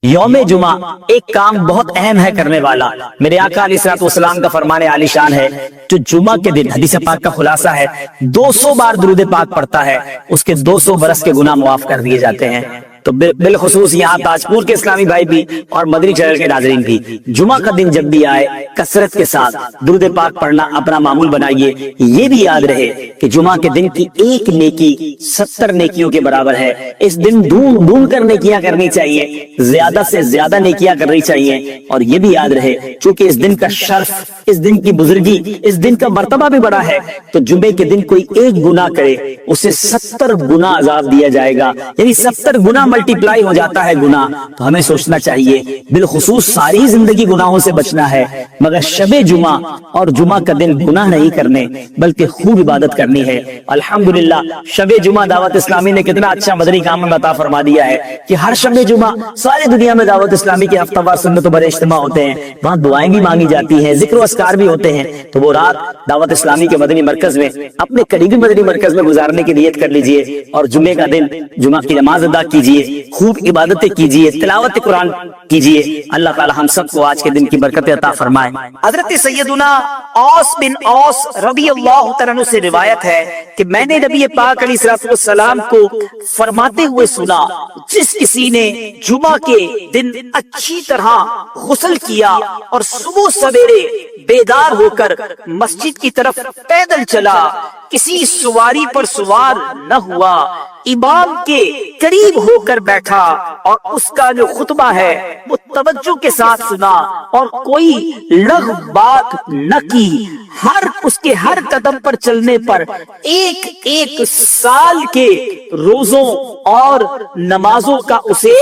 یوم جمعہ ایک کام بہت اہم ہے کرنے والا، میرے آقا علیہ الصلوۃ والسلام کا فرمان عالی شان ہے، جو جمعہ کے دن حدیث پاک کا خلاصہ ہے 200 بار درود پاک پڑھتا ہے اس کے 200 برس کے گناہ معاف کر دیے جاتے ہیں۔ تو بالخصوص یہاں تاجپور کے اسلامی بھائی بھی اور مدنی چینل کے ناظرین بھی جمعہ کا دن جب بھی آئے کثرت کے ساتھ درود پاک پڑھنا اپنا معمول بنائیے۔ یہ بھی یاد رہے کہ جمعہ کے دن کی ایک نیکی 70 نیکیوں کے برابر ہے۔ اس دن ڈھونڈ ڈھونڈ کر نیکیاں کرنی چاہیے، زیادہ سے زیادہ نیکیاں کرنی چاہیے۔ اور یہ بھی یاد رہے چونکہ اس دن کا شرف، اس دن کی بزرگی، اس دن کا مرتبہ بھی بڑا ہے، تو جمعے کے دن کوئی ایک گناہ کرے اسے 70 گنا عذاب دیا جائے گا، یعنی 70 گنا ملٹی پلائی ہو جاتا ہے گناہ۔ تو ہمیں سوچنا چاہیے، بالخصوص ساری زندگی گناہوں سے بچنا ہے، مگر شب جمعہ اور جمعہ کا دن گناہ نہیں کرنے بلکہ خوب عبادت کرنی ہے۔ الحمدللہ شب جمعہ دعوت اسلامی نے کتنا اچھا مدنی کام میں عطا فرما دیا ہے کہ ہر شب جمعہ ساری دنیا میں دعوت اسلامی کے ہفتہ وار سنت و بڑے اجتماع ہوتے ہیں، وہاں دعائیں بھی مانگی جاتی ہیں، ذکر و اذکار بھی ہوتے ہیں۔ تو وہ رات دعوت اسلامی کے مدنی مرکز میں اپنے قریبی مدنی مرکز میں گزارنے کی نیت کر لیجئے، اور جمعے کا دن جمعہ کی نماز ادا کیجئے، خوب عبادتیں کیجئے، تلاوت قرآن کیجئے۔ اللہ تعالی ہم سب کو آج کے دن کی برکت عطا فرمائے۔ حضرت سیدنا اوس بن اوس رضی اللہ تعالیٰ عنہ سے روایت ہے کہ میں نے نبی پاک علیہ الصلوۃ والسلام کو فرماتے ہوئے سنا، جس کسی نے جمعہ کے دن اچھی طرح غسل کیا اور صبح سویرے بیدار ہو کر مسجد کی طرف پیدل چلا، کسی سواری پر سوار نہ ہوا، امام کے قریب ہو کر بیٹھا اور اس کا جو خطبہ ہے وہ توجہ کے ساتھ سنا اور کوئی لغو بات نہ کی، اس کے ہر قدم پر چلنے پر ایک ایک سال کے روزوں اور نمازوں کا اسے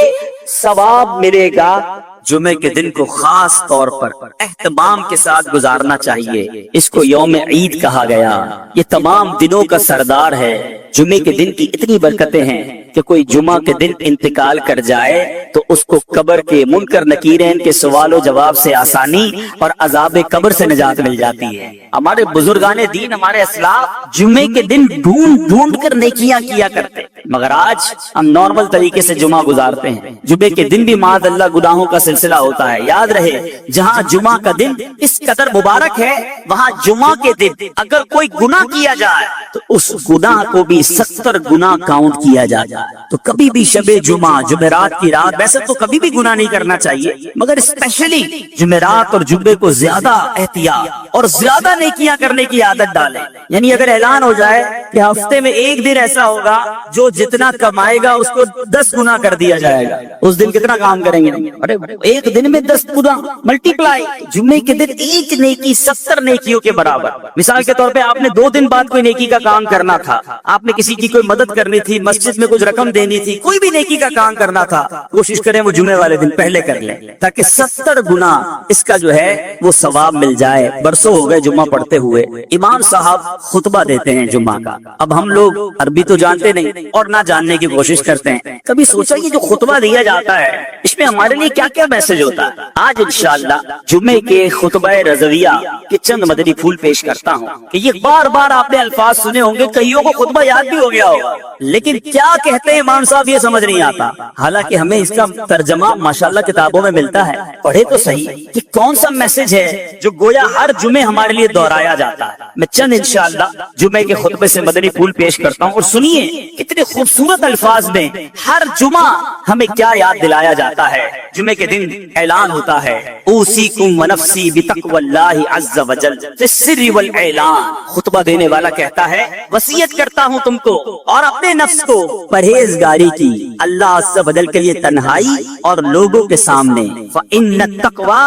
ثواب ملے گا۔ جمعے کے دن کو خاص طور پر اہتمام کے ساتھ گزارنا چاہیے، اس کو یوم عید کہا گیا، یہ تمام دنوں کا سردار ہے۔ جمعے کے دن کی اتنی برکتیں ہیں کہ کوئی جمعہ کے دن انتقال کر جائے تو اس کو قبر کے منکر نکیرین کے سوال و جواب سے آسانی اور عذاب قبر سے نجات مل جاتی ہے۔ ہمارے بزرگان دین، ہمارے اسلاف جمعے کے دن ڈھونڈ ڈھونڈ کر نیکیاں کیا کرتے، مگر آج ہم نارمل طریقے سے جمعہ گزارتے ہیں۔ جمعے کے دن بھی معاذ اللہ گناہوں کا سلسلہ ہوتا ہے۔ یاد رہے جہاں جمعہ کا دن اس قدر مبارک ہے، وہاں جمعہ کے دن اگر کوئی گناہ کیا جائے تو اس گناہ کو بھی 70 گنا کاؤنٹ کیا جائے۔ تو کبھی بھی شب جمعہ، جمعرات کی رات، ویسے تو کبھی بھی گناہ نہیں کرنا چاہیے، مگر اسپیشلی جمعرات اور جمعے کو زیادہ احتیاط اور زیادہ نیکیاں کرنے کی عادت ڈالیں۔ یعنی اگر اعلان ہو جائے کہ ہفتے میں ایک دن ایسا ہوگا جو جتنا کمائے گا اس کو 10 گنا کر دیا جائے گا، اس دن کتنا کام کریں گے؟ ارے ایک دن میں 10 گنا ملٹی پلائی، جمعے کے دن ایک نیکی 70 نیکیوں کے برابر۔ مثال کے طور پہ آپ نے 2 دن بعد کوئی نیکی کا کام کرنا تھا، آپ نے کسی کی کوئی مدد کرنی تھی، مسجد میں کچھ رقم دینی تھی، کوئی بھی نیکی کا کام کرنا تھا، کوشش کریں وہ جمعے والے دن پہلے کر لیں تاکہ 70 گنا اس کا جو ہے وہ ثواب مل جائے۔ برسوں ہو گئے جمعہ پڑھتے ہوئے، امام صاحب خطبہ دیتے ہیں جمعہ کا، اب ہم لوگ عربی تو جانتے نہیں اور نہ جاننے کی کوشش کرتے ہیں۔ کبھی سوچا کہ جو خطبہ دیا جاتا ہے اس میں ہمارے لیے کیا کیا میسج ہوتا ہے؟ آج انشاءاللہ جمعے کے خطبہ رضویہ کے چند مدنی پھول پیش کرتا ہوں کہ یہ بار بار آپ نے الفاظ سنے ہوں گے، کئیوں کو خطبہ یاد بھی ہو گیا ہوگا، لیکن کیا کہتے ہیں امام صاحب یہ سمجھ نہیں آتا۔ حالانکہ ہمیں اس کا ترجمہ ماشاءاللہ کتابوں میں ملتا ہے، پڑھے تو صحیح کہ کون سا میسج ہے جو گویا ہر جمعے ہمارے لیے دہرایا جاتا ہے۔ میں چند انشاءاللہ جمعے کے خطبے سے مدنی پھول پیش کرتا ہوں اور سنیے کتنے خوبصورت الفاظ میں ہر جمعہ ہمیں کیا یاد دلایا جاتا ہے۔ جمعے کے دن اعلان ہوتا ہے، اوصیکم ونفسی بتقوی اللہ عز وجل فی السر والاعلان۔ خطبہ دینے والا کہتا ہے وصیت کرتا ہوں تم کو اور اپنے نفس کو پرہیزگاری کی، اللہ عز وجل کے لیے تنہائی اور لوگوں کے سامنے۔ فإن التقوی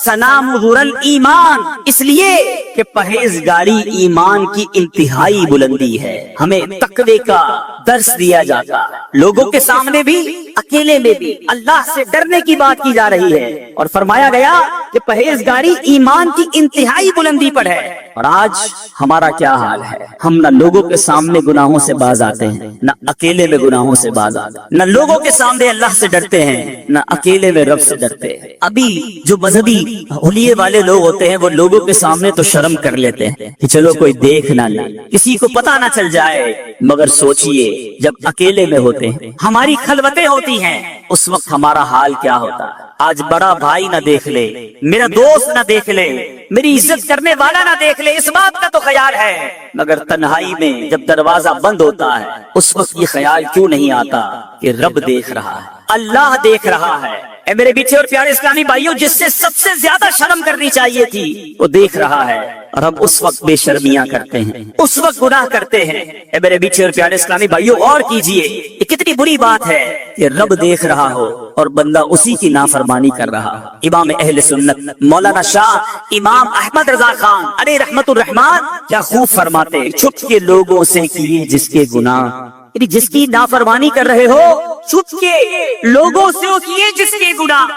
سنام ظہر الایمان، اس لیے کہ پرہیزگاری ایمان کی انتہائی بلندی ہے۔ ہمیں تقوی کا درس دیا جاتا، لوگوں کے سامنے بھی اکیلے میں بھی اللہ سے ڈرنے کی بات کی جا رہی ہے، اور فرمایا گیا کہ پرہیزگاری ایمان کی انتہائی بلندی پر ہے۔ اور آج ہمارا کیا حال ہے؟ ہم نہ لوگوں کے سامنے گناہوں سے باز آتے ہیں، نہ اکیلے میں گناہوں سے باز آتے ہیں، نہ لوگوں کے سامنے اللہ سے ڈرتے ہیں، نہ اکیلے میں رب سے ڈرتے ہیں۔ ابھی جو مذہبی حلیے والے لوگ ہوتے ہیں وہ لوگوں کے سامنے تو شرم کر لیتے ہیں کہ چلو کوئی دیکھ نہ لے، کسی کو پتہ نہ چل جائے، مگر سوچئے جب اکیلے میں ہوتے ہیں، ہماری خلوتیں ہوتی ہیں، اس وقت ہمارا حال کیا ہوتا ہے؟ آج بڑا بھائی نہ دیکھ لے، میرا دوست نہ دیکھ لے، میری عزت کرنے والا نہ دیکھ لے، اس بات کا تو خیال ہے، مگر تنہائی میں جب دروازہ بند ہوتا ہے اس وقت یہ خیال کیوں نہیں آتا کہ رب دیکھ رہا ہے، اللہ دیکھ رہا ہے۔ اے میرے بیٹے اور پیارے اسلامی بھائیوں، جس سے سب سے زیادہ شرم کرنی چاہیے تھی وہ دیکھ رہا ہے، اور ہم اس وقت بے شرمیاں کرتے ہیں، اس وقت گناہ کرتے ہیں۔ اے میرے بیٹے اور پیارے اسلامی بھائیوں، اور کیجئے، یہ کتنی بری بات ہے کہ رب دیکھ رہا ہو اور بندہ اسی کی نافرمانی کر رہا ہو۔ امام اہل سنت مولانا شاہ امام احمد رضا خان علیہ رحمت الرحمان کیا خوب فرماتے ہیں، چھپ کے لوگوں سے کیے جس کے گناہ، یعنی جس کی نافرمانی کر رہے ہو چھپ کے لوگوں سے کیے جس کے گناہ،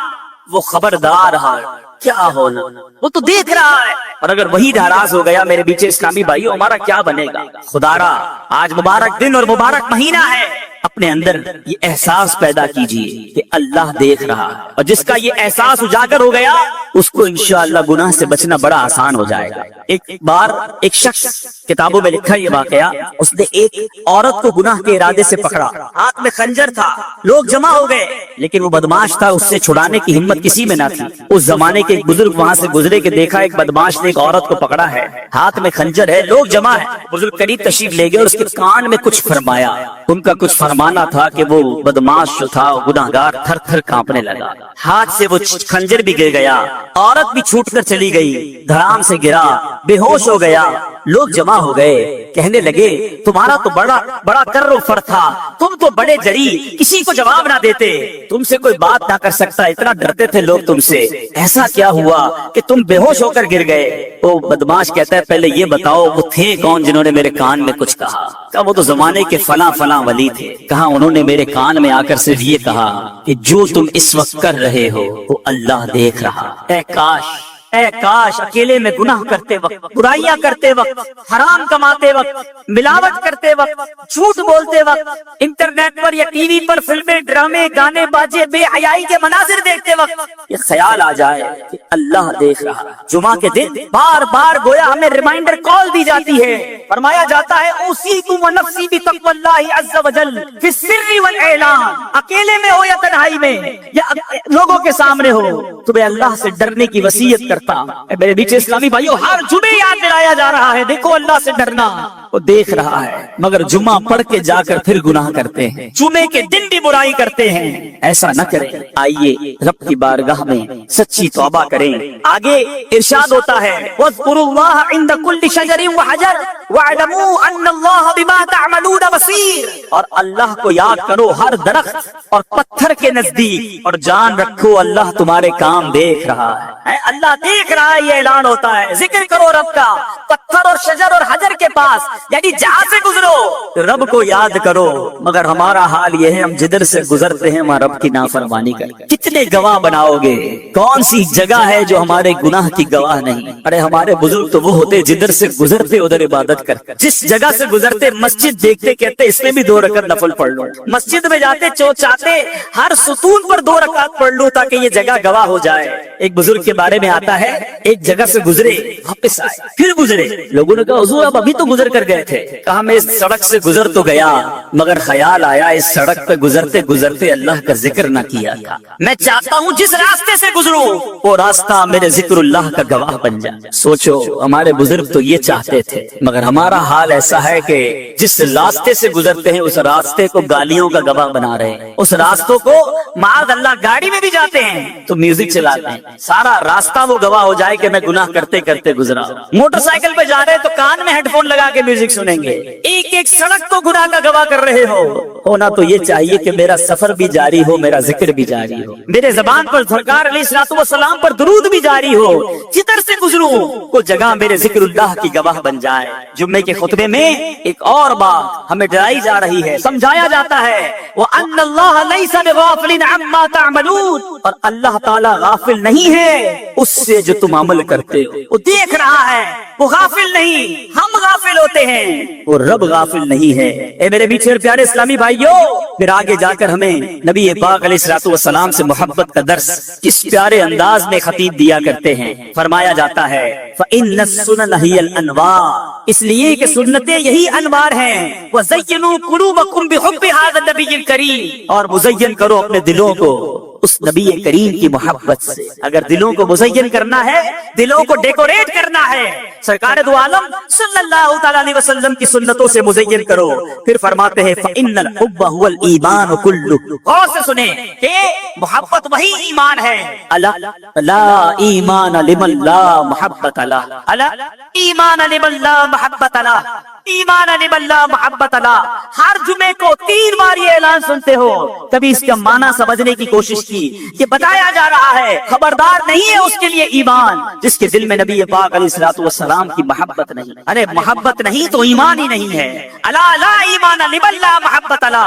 وہ خبردار ہے کیا ہونا، وہ تو دیکھ رہا ہے۔ اور اگر وہی ناراض ہو گیا میرے بیچے اسلامی بھائیوں، ہمارا کیا بنے گا؟ خدا را آج مبارک دن اور مبارک مہینہ ہے، اپنے اندر یہ احساس پیدا کیجئے کہ اللہ دیکھ رہا ہے، اور جس کا یہ احساس اجاگر ہو گیا اس کو انشاءاللہ گناہ سے بچنا بڑا آسان ہو جائے گا۔ ایک بار ایک شخص، کتابوں میں لکھا یہ واقعہ، اس نے ایک عورت کو گناہ کے ارادے سے پکڑا، ہاتھ میں خنجر تھا، لوگ جمع ہو گئے، لیکن وہ بدماش تھا، اس سے چھڑانے کی ہمت کسی میں نہ تھی۔ اس زمانے کے ایک بزرگ وہاں سے گزرے کہ دیکھا ایک بدماش نے ایک عورت کو پکڑا ہے، ہاتھ میں خنجر ہے، لوگ جمع ہے، بزرگ قریب تشریف لے گئے اور اس کے کان میں کچھ فرمایا۔ ان کا کچھ فرمانا تھا کہ وہ بدماش جو تھا گناہگار تھر تھر کانپنے لگا، ہاتھ سے وہ خنجر بھی گر گیا، عورت بھی چھوٹ کر چلی گئی، دھڑام سے گرا، بے ہوش ہو گیا۔ لوگ جمع ہو گئے، کہنے لگے تمہارا تو بڑا کر و فر تھا، تم تو بڑے جری، کسی کو جواب نہ دیتے، تم سے کوئی بات نہ کر سکتا، اتنا ڈرتے تھے لوگ تم سے، ایسا کیا ہوا کہ تم بے ہوش ہو کر گر گئے؟ وہ بدماش کہتا ہے پہلے یہ بتاؤ وہ تھے کون جنہوں نے میرے کان میں کچھ کہا؟ کہا وہ تو زمانے کے فلاں فلاں ولی تھے۔ کہا انہوں نے میرے کان میں آ کر صرف یہ کہا کہ جو تم اس وقت کر رہے ہو وہ اللہ دیکھ رہا۔ اے کاش اکیلے میں گناہ کرتے وقت، برائیاں کرتے وقت، حرام کماتے وقت، ملاوٹ کرتے وقت، جھوٹ بولتے وقت، انٹرنیٹ پر یا ٹی وی پر فلمیں، ڈرامے، گانے باجے، بے حیائی کے مناظر دیکھتے وقت یہ خیال آ جائے کہ اللہ دیکھ رہا۔ جمعہ کے دن بار بار گویا ہمیں ریمائنڈر کال دی جاتی ہے، فرمایا جاتا ہے اوصیکم ونفسی بتقوی اللہ عز وجل فی السر والاعلان، اکیلے میں ہو یا تنہائی میں یا لوگوں کے سامنے ہو، تمہیں اللہ سے ڈرنے کی وصیت کرتا۔ میرے بیچے اسلامی بھائیوں، ہر جمعے یاد دلایا جا رہا ہے دیکھو اللہ سے ڈرنا، وہ دیکھ رہا ہے، مگر جمعہ پڑھ کے جا کر پھر گناہ کرتے ہیں، جمعے کے دن بھی برائی کرتے ہیں۔ ایسا نہ کریں، آئیے رب کی بارگاہ میں سچی توبہ کریں۔ آگے ارشاد ہوتا ہے وَاذْكُرُوا اللَّهَ عِنْدَ كُلِّ شَجَرٍ وَحَجَرٍ وَاعْلَمُوا أَنَّ اللَّهَ بِمَا تَعْمَلُونَ بَصِيرٌ، اور اللہ کو یاد کرو ہر درخت اور پتھر کے نزدیک، اور جان رکھو اللہ تمہارے کام دیکھ رہا ہے۔ اللہ دیکھ رہا ہے، یہ اعلان ہوتا ہے۔ ذکر کرو رب کا، پتھر اور شجر اور حجر کے پاس، یعنی جہاں سے گزرو رب کو یاد کرو، مگر ہمارا حال یہ ہے ہم جدھر سے گزرتے ہیں وہاں رب کی نافرمانی کرتے۔ کتنے گواہ بناؤ گے؟ کون سی جگہ ہے جو ہمارے گناہ کی گواہ نہیں؟ ارے ہمارے بزرگ تو وہ ہوتے جدھر سے گزرتے ادھر عبادت کرتے، جس جگہ سے گزرتے مسجد دیکھتے کہتے اس میں بھی 2 رکعت نفل پڑھ لو، مسجد میں جاتے چاہتے ہر ستون پر 2 رکعت پڑھ لو تاکہ یہ جگہ گواہ ہو جائے۔ ایک بزرگ کے بارے میں آتا ہے ایک جگہ سے گزرے، واپس آئے، پھر گزرے، لوگوں نے کہا حضور اب ابھی تو گزر کر گئے تھے، کہا میں اس سڑک سے گزر تو گیا مگر خیال آیا اس سڑک پہ گزرتے گزرتے اللہ کا ذکر نہ کیا تھا، میں چاہتا ہوں جس راستے سے گزروں وہ راستہ میرے ذکر اللہ کا گواہ بن جائے۔ سوچو ہمارے بزرگ تو یہ چاہتے تھے، مگر ہمارا حال ایسا ہے کہ جس راستے سے گزرتے ہیں اس راستے کو گالیوں کا گواہ بنا رہے ہیں، اس راستوں کو معاذ اللہ گاڑی میں بھی جاتے ہیں تو میوزک چلاتے ہیں، سارا راستہ وہ گواہ ہو جائے کہ میں گناہ کرتے کرتے گزرا۔ موٹر سائیکل پہ جا رہے تو کان میں ہیڈ فون لگا کے میوزک سنیں گے، ایک ایک سڑک کو گناہ کا گواہ کر رہے ہو۔ ہونا تو یہ چاہیے کہ میرا سفر بھی جاری ہو، میرا ذکر بھی جاری ہو، میرے زبان پر سرکار علیہ الصلوۃ والسلام پر درود بھی جاری ہو، جدھر سے گزروں وہ جگہ میرے ذکر اللہ کی گواہ بن جائے۔ جمعے کے خطبے میں ایک اور بات ہمیں ڈرائی جا رہی ہے، سمجھایا جاتا ہے وَأَنَّ اللَّهَ لَيْسَ بِغَافِلٍ عَمَّا تَعْمَلُونَ، اور اللہ تعالی غافل نہیں ہے اس سے جو تم عمل کرتے ہو۔ وہ دیکھ رہا ہے، وہ غافل نہیں، ہم غافل ہوتے ہیں، وہ رب غافل نہیں ہے۔ اے میرے میٹھے اور پیارے اسلامی بھائیوں، پھر آگے جا کر ہمیں نبی پاک علیہ الصلوۃ والسلام سے محبت کا درس کس پیارے انداز میں خطیب دیا کرتے ہیں۔ فرمایا جاتا ہے فَإِنَّ السُّنَنَ هِيَ الْأَنْوَارُ، اس لیے کہ سنتیں یہی انوار ہیں۔ وَزَيِّنُوا قُلُوبَكُمْ بِحُبِّ هَذَا النَّبِيِّ الْكَرِيمِ، اور مزین کرو اپنے دلوں کو اس نبی کریم کی محبت سے۔ اگر دلوں کو مزین کرنا ہے، دلوں کو ڈیکوریٹ کرنا ہے، سرکار دو عالم صلی اللہ تعالی علیہ وسلم کی سنتوں سے مزین کرو۔ پھر فرماتے ہیں فَإِنَّ الْحُبَّ هُوَ الْإِيمَانُ كُلُّهُ، غور سے سنیں کہ محبت وہی ایمان ہے۔ لا ایمان لمن لا محبت له، الا ایمان لمن لا محبت له، ایمان لمن لا محبت له۔ ہر جمعے کو 3 بار یہ اعلان سنتے ہو، کبھی اس کا معنی سمجھنے کی کوشش کی؟ یہ بتایا جا رہا ہے خبردار نہیں ہے اس کے لیے ایمان جس کے دل میں نبی پاک علیہ الصلوۃ والسلام کی محبت نہیں۔ ارے محبت نہیں تو ایمان ہی نہیں ہے۔ الا لا ایمان لمن لا محبت له،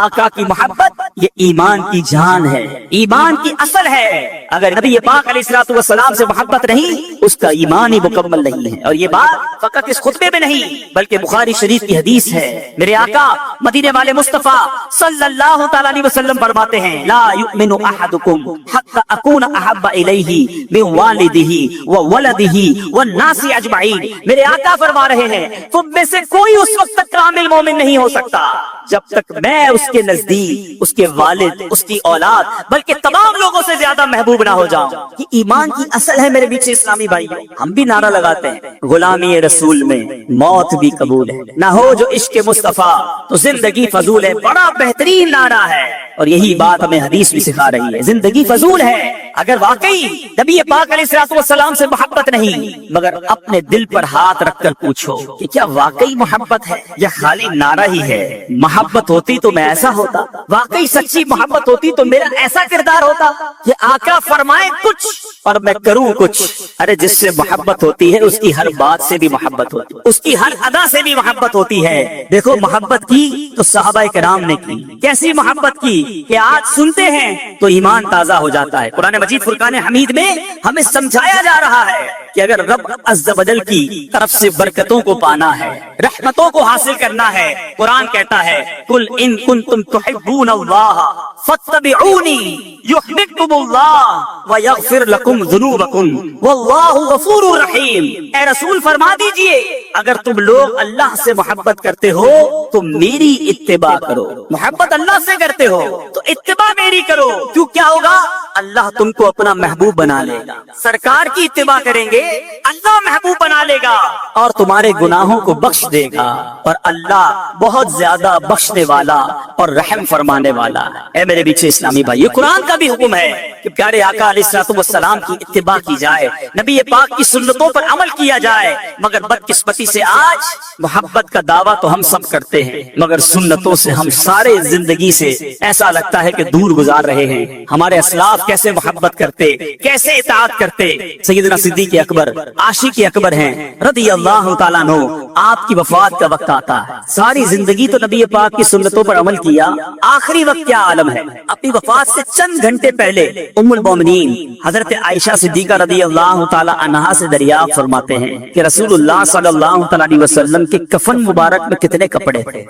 آقا کی محبت یہ ایمان کی جان ہے، ایمان کی اصل ہے۔ اگر نبی پاک علیہ الصلوۃ والسلام سے محبت نہیں، اس کا ایمان ہی مکمل نہیں ہے۔ اور یہ بات فقط اس خطبے میں نہیں بلکہ بخاری شریف کی حدیث ہے۔ میرے آقا مدینے والے مصطفیٰ صلی اللہ تعالی علیہ وسلم فرماتے ہیں لا یؤمن احدکم حتی اکون احب الیہ من والدہ وولدہ والناس اجمعین۔ میرے آقا فرما رہے ہیں تم میں سے کوئی اس وقت تک کامل مومن نہیں ہو سکتا جب تک میں اس کے نزدیک، اس کے والد، اس کی اولاد بلکہ تمام لوگوں سے زیادہ محبوب نہ ہو جاؤں۔ یہ ایمان کی اصل ہے میرے بیچ اسلامی بھائی۔ ہم بھی نعرہ لگاتے ہیں غلامی رسول میں موت بھی قبول ہے، نہ ہو جو عشق مصطفیٰ تو زندگی فضول ہے۔ بڑا بہترین نعرہ ہے اور یہی بات ہمیں حدیث بھی سکھا رہی ہے، زندگی فضول ہے۔ اگر واقعی نبی پاک علیہ الصلوۃ والسلام سے محبت نہیں، مگر اپنے دل پر ہاتھ رکھ کر پوچھو کہ کیا واقعی محبت ہے یا خالی نعرہ ہی ہے؟ محبت ہوتی تو میں ایسا ہوتا، واقعی سچی محبت ہوتی تو میرا ایسا کردار ہوتا۔ یہ آقا فرمائے کچھ اور میں کروں کچھ۔ ارے جس سے محبت ہوتی ہے اس کی ہر بات سے بھی محبت ہوتی ہے، اس کی ہر ادا سے بھی محبت ہوتی ہے۔ دیکھو محبت کی تو صحابہ کرام نے کی، کیسی محبت کی کہ آج سنتے ہیں تو ایمان تازہ ہو جاتا ہے۔ قرآن مجید فرقان حمید میں ہمیں سمجھایا جا رہا ہے کہ اگر رب عز و جل کی طرف سے برکتوں کو پانا ہے، رحمتوں کو حاصل کرنا ہے، قرآن کہتا ہے قل ان کنتم تحبون اللہ فاتبعونی یحببکم اللہ ویغفر لکم ذنوبکم واللہ غفور رحیم۔ اے رسول فرما دیجئے اگر تم لوگ اللہ سے محبت کرتے ہو تو میری اتباع کرو۔ محبت اللہ سے کرتے ہو تو اتباع میری کرو، کیوں کیا ہوگا؟ اللہ تم کو اپنا محبوب بنا لے گا۔ سرکار کی اتباع کریں گے اللہ محبوب بنا لے گا اور تمہارے گناہوں کو بخش دے گا، اور اللہ بہت زیادہ بخشنے والا اور رحم فرمانے والا ہے۔ اے میرے پیچھے اسلامی بھائی، یہ قرآن کا بھی حکم ہے کہ پیارے آقا علیہ الصلوۃ والسلام کی اتباع کی جائے، نبی پاک کی سنتوں پر عمل کیا جائے۔ مگر بدقسمتی سے آج محبت کا دعویٰ تو ہم سب کرتے ہیں مگر سنتوں سے ہم سارے زندگی سے ایسا لگتا ہے کہ دور گزار رہے ہیں۔ ہمارے اسلاف کیسے محبت کرتے، کیسے اطاعت کرتے۔ سیدنا صدیق اکبر عاشق اکبر ہیں رضی اللہ تعالیٰ عنہ، آپ کی وفات کا وقت آتا ہے، ساری زندگی تو نبی پاک کی سنتوں پر عمل کیا، آخری وقت کیا عالم ہے؟ اپنی وفات سے چند گھنٹے پہلے ام المومنین حضرت عائشہ صدیقہ رضی اللہ تعالی عنہا سے دریافت فرماتے ہیں کہ رسول اللہ صلی اللہ تعالی علیہ وسلم کے کفن مبارک میں کتنے کپڑے تھے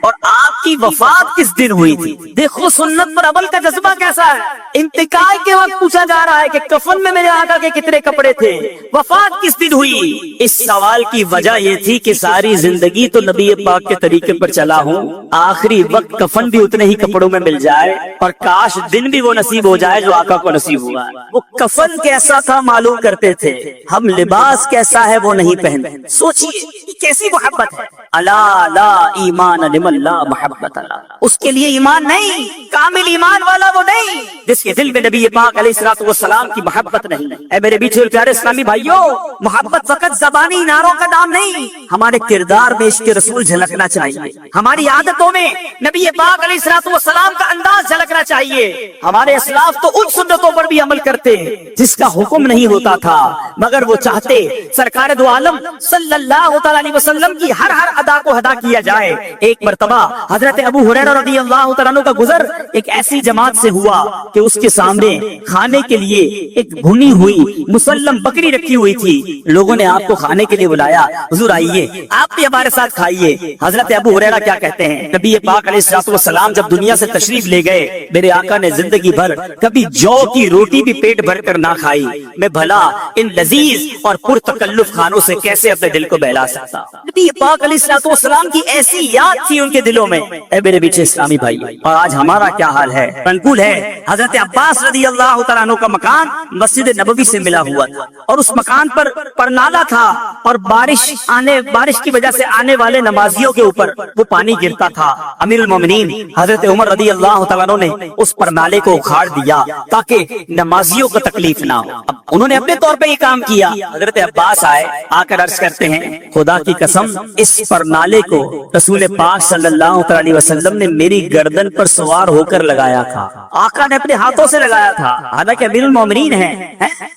اور آپ کی وفات کس دن ہوئی تھی؟ دیکھو سنت پر عمل کا جذبہ کیسا ہے۔ انتقال کے وقت پوچھا جا رہا ہے کہ کفن میں میرے آقا کے کتنے کپڑے تھے، وفات کس دن ہوئی؟ اس سوال کی وجہ یہ تھی کہ ساری زندگی تو نبی پاک کے طریقے پر چلا ہوں، آخری وقت کفن بھی اتنے ہی کپڑوں میں مل جائے اور کاش دن بھی وہ نصیب ہو جائے جو آقا کو نصیب ہوا۔ وہ کفن کیسا تھا معلوم کرتے تھے، ہم لباس کیسا ہے وہ نہیں پہنتے۔ سوچئے کیسی محبت ہے۔ الا لا ایمان لمن لا محبت اللہ، اس کے لیے ایمان نہیں، کامل ایمان والا وہ نہیں جس کے دل میں نبی پاک علیہ الصلوۃ والسلام کی محبت نہیں۔ اے میرے بیچے اور پیارے اسلامی بھائیوں، محبت فقط زبانی نعروں کا نام نہیں، ہمارے کردار میں عشق رسول جھلکنا چاہیے، ہماری عادتوں میں نبی پاک علیہ الصلوۃ والسلام کا انداز جھلکنا چاہیے۔ ہمارے اسلاف تو ان سنتوں پر بھی عمل کرتے جس کا حکم نہیں ہوتا تھا مگر وہ چاہتے سرکار دو عالم صلی اللہ تعالی علیہ وسلم کی ہر ادا کو ادا کیا جائے۔ ایک مرتبہ حضرت ابو ہریرہ رضی اللہ تعالیٰ عنہ کا گزر ایک ایسی جماعت سے ہوا کہ اس کے سامنے کھانے کے لیے ایک بھنی ہوئی مسلم بکری رکھی ہوئی تھی۔ لوگوں نے آپ کو کھانے کے لیے بلایا، حضور آئیے آپ بھی ہمارے ساتھ کھائیے۔ حضرت ابو ہریرہ کیا کہتے ہیں، نبی پاک علیہ الصلوۃ والسلام جب دنیا سے تشریف لے گئے، میرے آقا نے زندگی بھر کبھی جو کی روٹی بھی پیٹ بھر کر نہ کھائی، میں بھلا ان لذیذ اور پرتکلف کھانوں سے کیسے اپنے دل کو بہلا سکتا۔ نبی پاک علیہ الصلوۃ والسلام کی ایسی یاد تھی ان کے دلوں میں۔ اے میرے پیچھے اسلامی بھائی، اور آج ہمارا کیا حال ہے؟ منقول ہے حضرت عباس رضی اللہ تعالیٰ عنہ کا مکان مسجد نبوی سے ملا ہوا تھا، اور اس مکان پر پرنالہ تھا، اور بارش کی وجہ سے آنے والے نمازیوں کے اوپر وہ پانی گرتا تھا۔ امیر المومنین حضرت عمر رضی اللہ تعالیٰ عنہ نے اس پرنالے کو اکھاڑ دیا تاکہ نمازیوں کو تکلیف نہ ہو۔ اب انہوں نے اپنے طور پہ یہ کام کیا۔ حضرت عباس آئے، آ کر عرض کرتے ہیں، خدا کی قسم اس پرنالے کو رسول پاک صلی اللہ علیہ وسلم نے میری گردن پر سوار ہو کر لگایا تھا، آقا نے اپنے ہاتھوں سے لگایا تھا۔ حالانکہ امیر المومنین ہیں،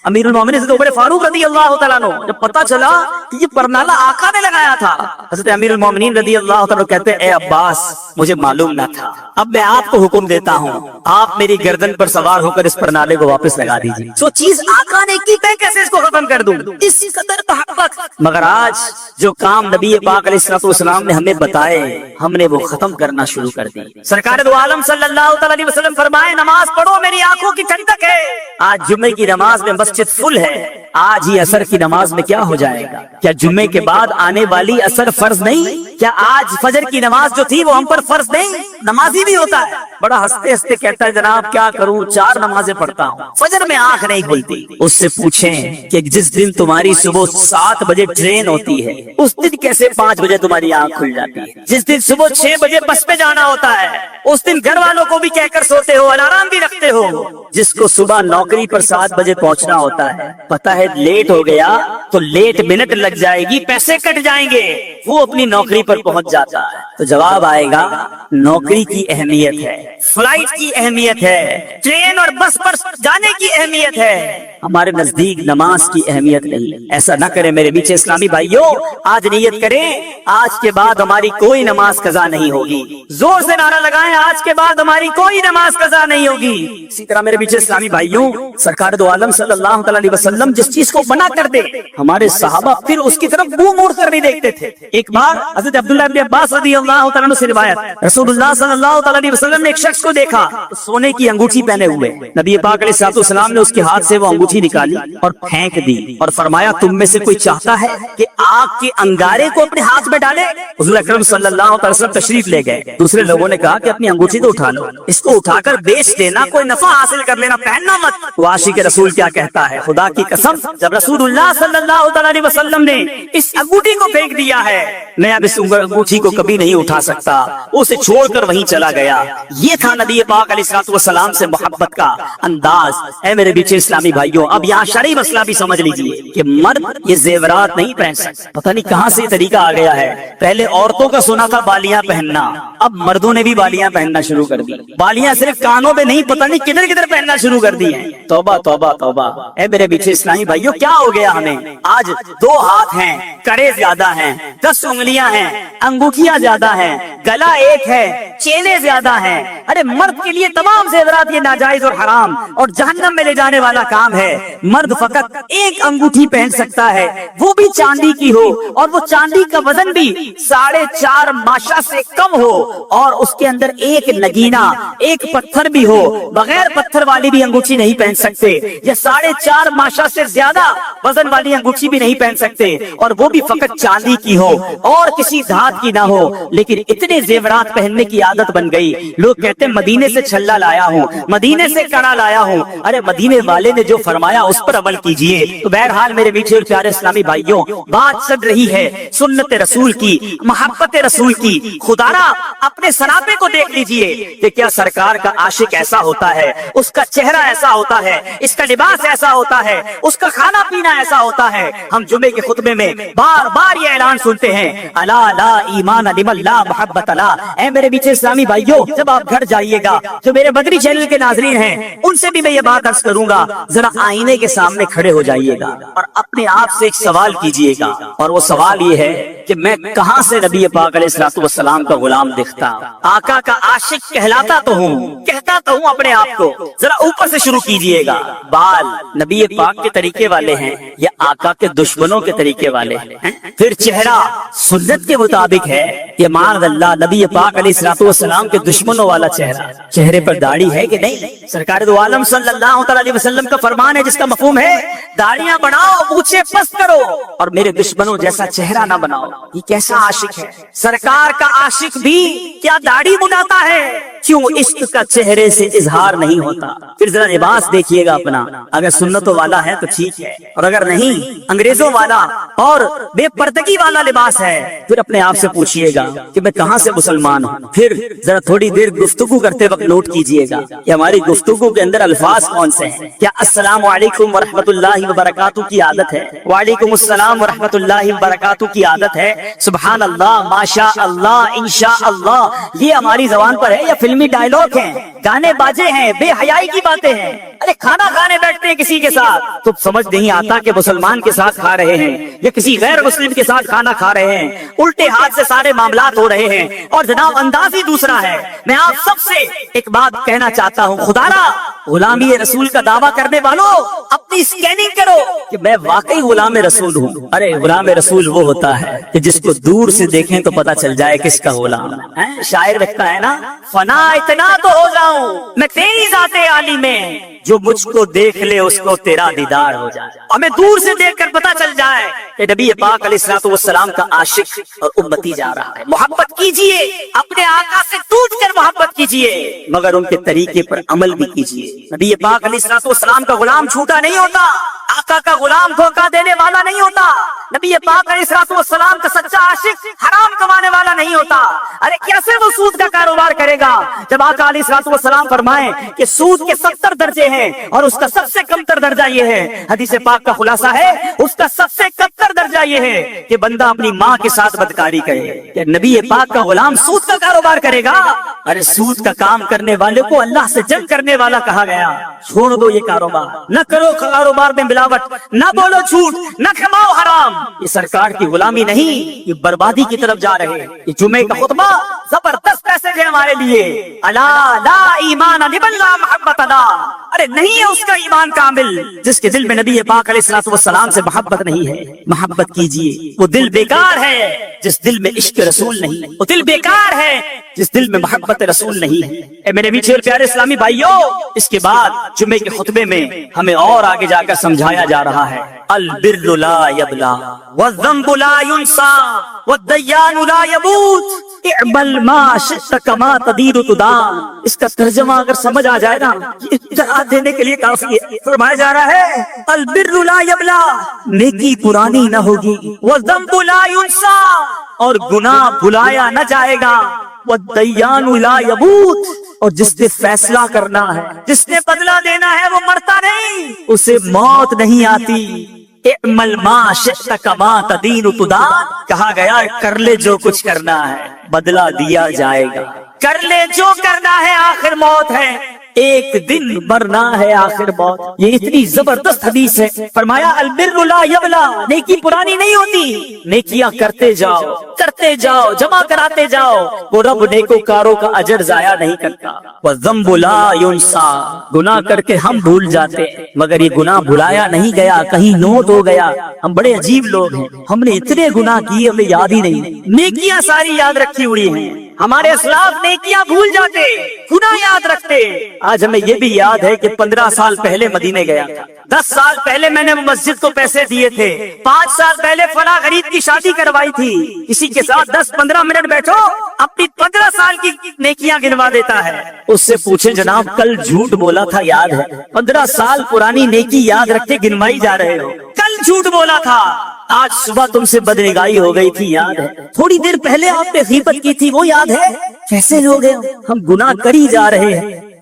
امیر المومنین حضرت عمر فاروق رضی اللہ تعالیٰ عنہ، جب پتہ چلا کہ یہ پرنالہ آقا نے لگایا تھا، حضرت امیر المومنین رضی اللہ تعالیٰ عنہ کہتے ہیں، اے عباس مجھے معلوم نہ تھا، اب میں آپ کو حکم دیتا ہوں آپ میری گردن پر سوار ہو کر اس پرنالے کو واپس لگا دیجیے۔ سو چیز آقا نے کی، میں کیسے اس کو ختم کر دوں؟ اس قدر محبت۔ مگر آج جو کام نبی پاک علیہ الصلوۃ والسلام نے ہمیں بتائے، ہم نے وہ ختم کرنا شروع کر دی۔ سرکار دو عالم صلی اللہ علیہ وسلم فرمائے، نماز پڑھو میری آنکھوں کی ٹھنڈک ہے۔ آج جمعے کی نماز میں مسجد فل ہے، آج ہی عصر کی نماز میں کیا ہو جائے گا؟ کیا جمعے کے بعد آنے والی عصر فرض نہیں؟ کیا آج فجر کی نماز جو تھی وہ ہم پر فرض نہیں؟ نمازی بھی ہوتا ہے، بڑا ہنستے ہنستے کہتا ہے، جناب کیا کروں 4 نمازیں پڑھتا ہوں، فجر میں آنکھ نہیں کھلتی۔ اس سے پوچھیں کہ جس دن تمہاری صبح 7 بجے ٹرین ہوتی ہے، اس دن کیسے 5 بجے تمہاری آنکھ کھل جاتی ہے؟ جس دن صبح 6 بجے بس پہ جانا ہوتا ہے، اس دن گھر والوں کو بھی کہہ کر سوتے ہو، الارم بھی رکھتے ہو۔ جس کو صبح نوکری پر 7 بجے پہنچنا ہوتا ہے، پتا ہے لیٹ ہو گیا تو لیٹ منٹ لگ جائے گی، پیسے کٹ جائیں گے، وہ اپنی نوکری پر پہنچ جاتا ہے۔ تو جواب آئے گا، نوکری کی اہمیت ہے، فلائٹ کی اہمیت ہے، ٹرین اور بس پر جانے کی اہمیت ہے، ہمارے نزدیک نماز کی اہمیت نہیں۔ ایسا نہ کریں میرے بیچ اسلامی بھائیوں، آج نیت کریں آج کے بعد ہماری کوئی نماز قضا نہیں ہوگی۔ زور سے نعرہ لگائیں، آج کے بعد ہماری کوئی نماز قضا نہیں ہوگی۔ اسی طرح میرے بیچ اسلامی بھائیوں، سرکار دو عالم صلی اللہ علیہ وسلم جس چیز کو منع کر دے، ہمارے صحابہ پھر اس کی طرف منہ موڑ کر نہیں دیکھتے تھے۔ ایک بار حضرت عبداللہ بن عباس رضی اللہ تعالیٰ عنہ سے روایت، رسول اللہ صلی اللہ علیہ وسلم نے ایک شخص کو دیکھا سونے کی انگوٹھی پہنے ہوئے، نبی پاک علیہ الصلوۃ والسلام نے اس کے ہاتھ سے وہ انگوٹھی نکالی اور پھینک دی، اور فرمایا، تم میں سے کوئی چاہتا ہے کہ آگ کے انگارے کو اپنے ہاتھ میں ڈالے؟ حضور اکرم صلی اللہ علیہ وسلم تشریف لے گئے، دوسرے لوگوں نے کہا کہ اپنی انگوٹھی تو اٹھا لو، اس کو اٹھا کر بیچ دینا، کوئی نفع حاصل کر لینا، پہننا مت۔ وہ عاشق رسول کیا کہتا ہے، خدا کی قسم جب رسول اللہ صلی اللہ علیہ وسلم نے اس انگوٹھی کو پھینک دیا ہے، میں اب اس انگوٹھی کو کبھی نہیں اٹھا سکتا، اسے چھوڑ کر وہیں چلا گیا۔ یہ تھا نبی پاک علیہ الصلوۃ والسلام سے محبت کا انداز۔ اے میرے بیچے اسلامی بھائیوں، اب یہاں شرعی مسئلہ بھی سمجھ لیجئے کہ مرد یہ زیورات نہیں پہن سکتے۔ پتہ نہیں کہاں سے یہ طریقہ آ گیا ہے، پہلے عورتوں کا سنا تھا بالیاں پہننا، اب مردوں نے بھی بالیاں پہننا شروع کر دی۔ بالیاں صرف کانوں پہ نہیں، پتہ نہیں کدھر کدھر پہننا شروع کر دی ہیں۔ توبہ توبہ توبہ۔ اے میرے بیچے اسلامی بھائیوں، کیا ہو گیا ہمیں؟ آج 2 ہاتھ ہیں، کڑے زیادہ ہیں، 10 انگلیاں ہیں، انگوٹھیاں زیادہ ہیں، گلا ایک ہے، چینے زیادہ ہیں۔ ارے مرد کے لیے تمام زیورات یہ ناجائز اور حرام اور جہنم میں لے جانے والا کام ہے۔ مرد فقط ایک انگوٹھی پہن سکتا ہے، وہ بھی چاندی کی ہو، اور وہ چاندی کا وزن بھی 4.5 ماشا سے کم ہو، اور اس کے اندر ایک نگینہ، ایک پتھر بھی ہو۔ بغیر پتھر والی بھی انگوٹھی نہیں پہن سکتے، یا 4.5 ماشا سے زیادہ وزن والی انگوٹھی بھی نہیں پہن سکتے، اور وہ بھی فقط چاندی کی ہو اور کسی دھات کی نہ ہو۔ لیکن اتنے زیورات پہننے کی عادت بن گئی، لوگ کہتے ہیں مدینے سے چھلا لایا ہوں، مدینے سے کڑا لایا ہوں۔ ارے مدینے والے نے جو فرمایا اس پر عمل کیجئے۔ تو بہرحال میرے میٹھے اور پیارے اسلامی بھائیوں، بات چل رہی ہے سنت رسول کی، محبت رسول کی۔ خدا را اپنے سراپے کو دیکھ لیجئے کہ کیا سرکار کا عاشق ایسا ہوتا ہے، اس کا چہرہ ایسا ہوتا ہے، اس کا لباس ایسا ہوتا ہے، اس کا کھانا پینا ایسا ہوتا ہے۔ ہم جمعے کے خطبے میں بار بار یہ اعلان سنتے ہیں، الا لا ایمان لمن لا محبت لا۔ اے میرے بیچے اسلامی بھائیوں، جب آپ گھر جائیے گا، جو میرے بدری چینل کے ناظرین ہیں ان سے بھی میں یہ بات عرض کروں گا، ذرا آئینے کے سامنے کھڑے ہو جائیے گا اور اپنے آپ سے ایک سوال کیجئے گا، اور وہ سوال یہ ہے کہ میں کہاں سے نبی پاک علیہ الصلوۃ والسلام کا غلام دکھتا، آقا کا عاشق کہلاتا تو ہوں، کہتا تو ہوں اپنے آپ کو، ذرا اوپر سے شروع کیجئے گا۔ بال نبی پاک کے طریقے والے ہیں یا آقا کے دشمنوں کے طریقے والے ہیں؟ پھر چہرہ سنت کے مطابق ہے یہ معاذ اللہ نبی پاک علیہ الصلوۃ والسلام کے دشمنوں والا چہرہ، چہرے پر داڑھی ہے کہ نہیں؟ سرکار دو عالم صلی اللہ علیہ وسلم کا فرمان ہے جس کا مفہوم ہے داڑیاں بڑھاؤ، مونچھیں پست کرو، اور میرے دشمنوں جیسا چہرہ نہ بناؤ۔ یہ کیسا عاشق ہے؟ سرکار کا عاشق بھی کیا داڑھی مڈاتا ہے؟ کیوں عشق کا چہرے سے اظہار نہیں ہوتا؟ پھر ذرا لباس دیکھیے گا اپنا، اگر سنتوں والا ہے تو ٹھیک ہے، اور اگر نہیں انگریزوں والا اور بے پردگی والا لباس ہے پھر اپنے آپ سے پوچھئے گا کہ میں کہاں سے مسلمان ہوں۔ پھر ذرا تھوڑی دیر گفتگو کرتے وقت نوٹ کیجئے گا کہ ہماری گفتگو کے اندر الفاظ کون سے ہیں۔ کیا السلام علیکم ورحمۃ اللہ وبرکاتہ کی عادت ہے؟ وعلیکم السلام ورحمۃ اللہ وبرکاتہ کی عادت ہے؟ سبحان اللہ، ماشاء اللہ، انشاء اللہ، یہ ہماری زبان پر ہے یا فلمی ڈائلوگ ہیں، گانے باجے ہیں، بے حیائی کی باتیں ہیں؟ ارے کھانا کھانے بیٹھتے ہیں کسی کے ساتھ تو سمجھ نہیں آتا کہ مسلمان کے ساتھ کھا رہے ہیں یا کسی غیر مسلم کے ساتھ کھانا کھا رہے ہیں، الٹے ہاتھ سے سارے معاملات ہو رہے ہیں اور جناب انداز ہی دوسرا ہے۔ میں آپ سب سے ایک بات کہنا چاہتا ہوں، خدا را غلامی رسول کا دعویٰ کرنے والوں اپنی اسکیننگ کرو کہ میں واقعی غلام رسول ہوں۔ ارے غلام رسول وہ ہوتا ہے کہ جس کو دور سے دیکھیں تو پتا چل جائے کس کا غلام ہے۔ شاعر لکھتا ہے نا، فنا اتنا تو ہو جاؤں میں تیری ذات عالی میں، جو مجھ کو دیکھ لے اس کو تیرا دیدار ہو جائے، ہمیں دور سے دیکھ کر پتا چل جائے کہ نبی پاک علیہ الصلوۃ والسلام کا عاشق اور امتی جا رہا ہے۔ محبت کیجئے، اپنے آقا سے ٹوٹ کر محبت کیجئے، مگر ان کے طریقے پر عمل بھی کیجئے۔ نبی پاک علیہ الصلوۃ والسلام کا غلام جھوٹا نہیں ہوتا، آقا کا غلام دھوکہ دینے والا نہیں ہوتا، نبی پاک علیہ الصلوۃ والسلام کا سچا عاشق حرام کمانے والا نہیں ہوتا۔ ارے کیسے وہ سود کا کاروبار کرے گا جب آقا علیہ الصلوۃ والسلام فرمائیں کہ سود کے 70 درجے ہیں اور اس کا سب سے کمتر درجہ یہ ہے، حدیث پاک کا خلاصہ ہے اس کا سب سے کمتر درجہ یہ ہے کہ بندہ اپنی ماں کے ساتھ بدکاری کرے۔ کہ نبی پاک کا غلام سود کا کاروبار کرے گا؟ ارے سود کا کام کرنے والے کو اللہ سے جنگ کرنے والا کہا گیا۔ چھوڑ دو یہ کاروبار، نہ کرو کاروبار میں ملاوٹ، نہ بولو جھوٹ، نہ کماؤ حرام۔ یہ سرکار کی غلامی نہیں، یہ بربادی کی طرف جا رہے ہیں۔ یہ جمعے کا خطبہ زبردست میسج ہے ہمارے لیے، الا لا ایمان لمن لا محبت لا۔ ارے نہیں ہے اس کا ایمان کامل جس کے دل میں نبی پاک علیہ الصلوۃ والسلام سے محبت نہیں ہے۔ محبت کیجئے، وہ دل بیکار ہے جس دل میں عشق رسول نہیں، وہ دل بیکار ہے جس دل میں محبت رسول نہیں ہے۔ اے میرے میٹھے اور پیارے اسلامی بھائیوں، اس کے بعد جمعے کے خطبے میں ہمیں اور آگے جا کر سمجھایا جا رہا ہے، البر لا یبلا والذنب لا ینسا والدیان لا یموت اعمل ما شئت کما تدین تدان۔ اس کا ترجمہ اگر سمجھ آ جائے نا، اطلاع دینے کے لیے کافی ہے۔ فرمایا جا رہا ہے البر لا یبلا، نیکی پرانی نہ ہوگی، والذنب لا ینسا، اور گناہ بھلایا نہ جائے گا، والدیان لا یموت، اور جس نے فیصلہ کرنا ہے، جس نے بدلہ دینا ہے وہ مرتا نہیں، اسے موت نہیں آتی۔ اعمل ما شئت کما تدین تدان، کہا گیا کر لے جو کچھ کرنا ہے، بدلہ دیا جائے گا، کر لے جو کرنا ہے، آخر موت ہے، ایک دن مرنا ہے، آخر موت۔ یہ اتنی زبردست حدیث ہے۔ فرمایا البر لا یبلا، نیکی پرانی نہیں ہوتی، نیکیاں کرتے جاؤ، کرتے جاؤ، جمع کراتے جاؤ، وہ رب نیکوکاروں کا اجر ضائع نہیں کرتا۔ والذنب لا ینسا، گناہ کر کے ہم بھول جاتے مگر یہ گناہ بھلایا نہیں گیا، کہیں نوٹ ہو گیا۔ ہم بڑے عجیب لوگ ہیں، ہم نے اتنے گناہ کیے ہمیں یاد ہی نہیں، نیکیاں ساری یاد رکھی ہوئی ہیں۔ ہمارے اسلاف نیکیاں بھول جاتے، گناہ یاد رکھتے۔ آج ہمیں یہ بھی یاد ہے کہ 15 سال پہلے مدینے گیا تھا، 10 سال پہلے میں نے مسجد کو پیسے دیے تھے، 5 سال پہلے فلاں غریب کی شادی کروائی تھی۔ کسی کے ساتھ 10-15 منٹ بیٹھو، اپنی 15 سال کی نیکیاں گنوا دیتا ہے۔ اس سے پوچھیں جناب کل جھوٹ بولا تھا یاد ہے؟ 15 سال پرانی نیکی یاد رکھتے گنوائی جا رہے ہو، کل جھوٹ بولا تھا، آج صبح تم سے بدنگاہی ہو گئی تھی یاد ہے، تھوڑی دیر پہلے آپ نے غیبت کی تھی وہ یاد ہے؟ کیسے ہو گئے ہم گناہ کر ہی جا رہے ہیں۔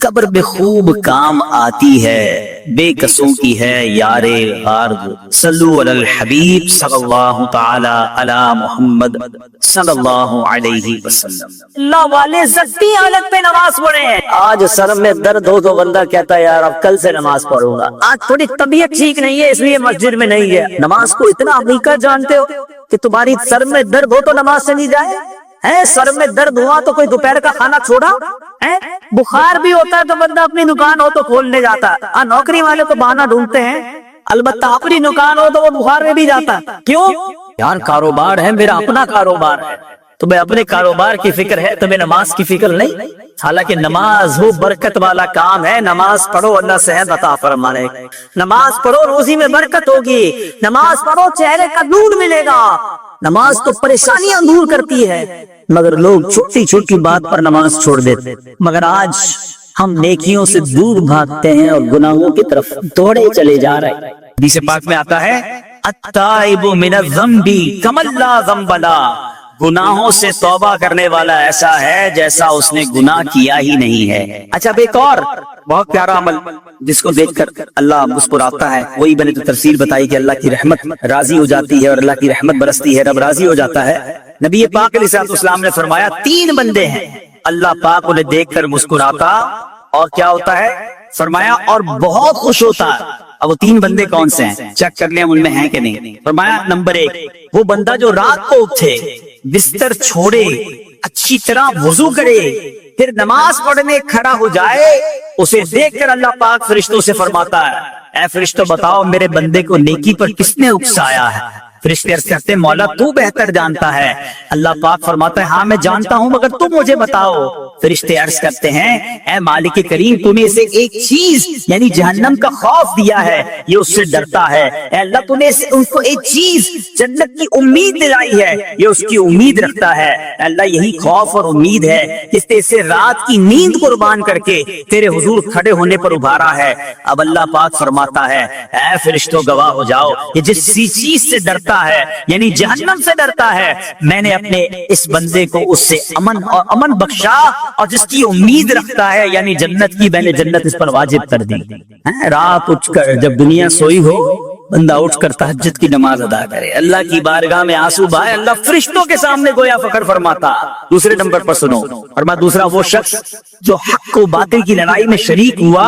قبر میں خوب کام آتی ہے، بے قصوں کی ہے یار غارد، صلو علی الحبیب صلی اللہ تعالی علی محمد صلی اللہ علیہ وسلم۔ اللہ والے زخمی حالت پہ نماز پڑھے ہیں، آج سر میں درد ہو تو بندہ کہتا ہے یار اب کل سے نماز پڑھوں گا، آج تھوڑی طبیعت ٹھیک نہیں ہے اس لیے مسجد میں نہیں ہے۔ نماز کو اتنا عمیقہ جانتے ہو کہ تمہاری سر میں درد ہو تو نماز سے نہیں جائے ہے؟ سر میں درد ہوا تو کوئی دوپہر کا کھانا چھوڑا ہے؟ بخار بھی ہوتا ہے تو بندہ اپنی دکان ہو تو کھولنے جاتا ہے، نوکری والے تو بہانہ ڈھونڈتے ہیں، البتہ اپنی دکان ہو تو وہ بخار میں بھی جاتا ہے۔ کیوں؟ یار کاروبار ہے، میرا اپنا کاروبار ہے، تمہیں اپنے کاروبار کی فکر ہے، تمہیں نماز کی فکر نہیں۔ حالانکہ نماز وہ برکت والا کام ہے، نماز پڑھو اللہ صحت عطا فرمائے، نماز پڑھو روزی میں برکت ہوگی، نماز پڑھو چہرے کا نور ملے گا۔ نماز تو پریشانیاں دور کرتی ہے، مگر لوگ چھوٹی چھوٹی بات پر نماز چھوڑ دیتے، مگر آج ہم نیکیوں سے دور بھاگتے ہیں اور گناہوں کی طرف دوڑے چلے جا رہے ہیں۔ حدیث پاک میں آتا ہے التائب من الذنب کمن لا ذنب له، گناہوں سے توبہ کرنے والا ایسا ہے جیسا اس نے گناہ کیا ہی نہیں ہے۔ اچھا اب ایک اور بہت پیارا عمل جس کو دیکھ کر اللہ مسکراتا ہے، وہی میں نے تو تفسیر بتائی کہ اللہ کی رحمت راضی ہو جاتی ہے اور اللہ کی رحمت برستی ہے، رب راضی ہو جاتا ہے۔ نبی پاک علیہ السلام نے فرمایا 3 بندے ہیں اللہ پاک انہیں دیکھ کر مسکراتا اور کیا ہوتا ہے؟ فرمایا اور بہت خوش ہوتا ہے۔ اب وہ 3 بندے کون سے ہیں؟ چیک کر لیں ان میں ہیں کہ نہیں۔ فرمایا نمبر 1 وہ بندہ جو رات کو اٹھے، بستر چھوڑے، اچھی طرح وضو کرے، پھر نماز پڑھنے کھڑا ہو جائے، اسے دیکھ کر اللہ پاک فرشتوں سے فرماتا ہے اے فرشتوں بتاؤ میرے بندے کو نیکی پر کس نے اکسایا ہے؟ فرشتے عرض کرتے ہیں مولا تو بہتر جانتا ہے۔ اللہ پاک فرماتا ہے ہاں میں جانتا ہوں مگر تم مجھے بتاؤ۔ فرشتے عرض کرتے ہیں اے مالک کریم تو نے اسے ایک چیز یعنی جہنم کا خوف دیا ہے، یہ اس سے ڈرتا ہے۔ اے اللہ تو نے ان کو ایک چیز جنت کی امید دلائی ہے، یہ اس کی امید رکھتا ہے۔ اے اللہ یہی خوف اور امید ہے جس نے اسے رات کی نیند قربان کر کے تیرے حضور کھڑے ہونے پر ابھارا ہے۔ اب اللہ پاک فرماتا ہے اے فرشتوں گواہ ہو جاؤ یہ جس چیز سے ڈرتا ہے یعنی جہنم سے ڈرتا ہے، میں نے اپنے اس بندے کو اس سے امن بخشا، اور جس کی امید رکھتا ہے یعنی جنت کی، میں نے جنت اس پر واجب کر دی۔ رات اٹھ کر جب دنیا سوئی ہو بندہ اٹھ کر تہجد کی نماز ادا کرے، اللہ کی بارگاہ میں آنسو بہائے، اللہ فرشتوں کے سامنے گویا فخر فرماتا۔ دوسرے نمبر پر سنو، فرمایا دوسرا وہ شخص جو حق و باطل کی لڑائی میں شریک ہوا،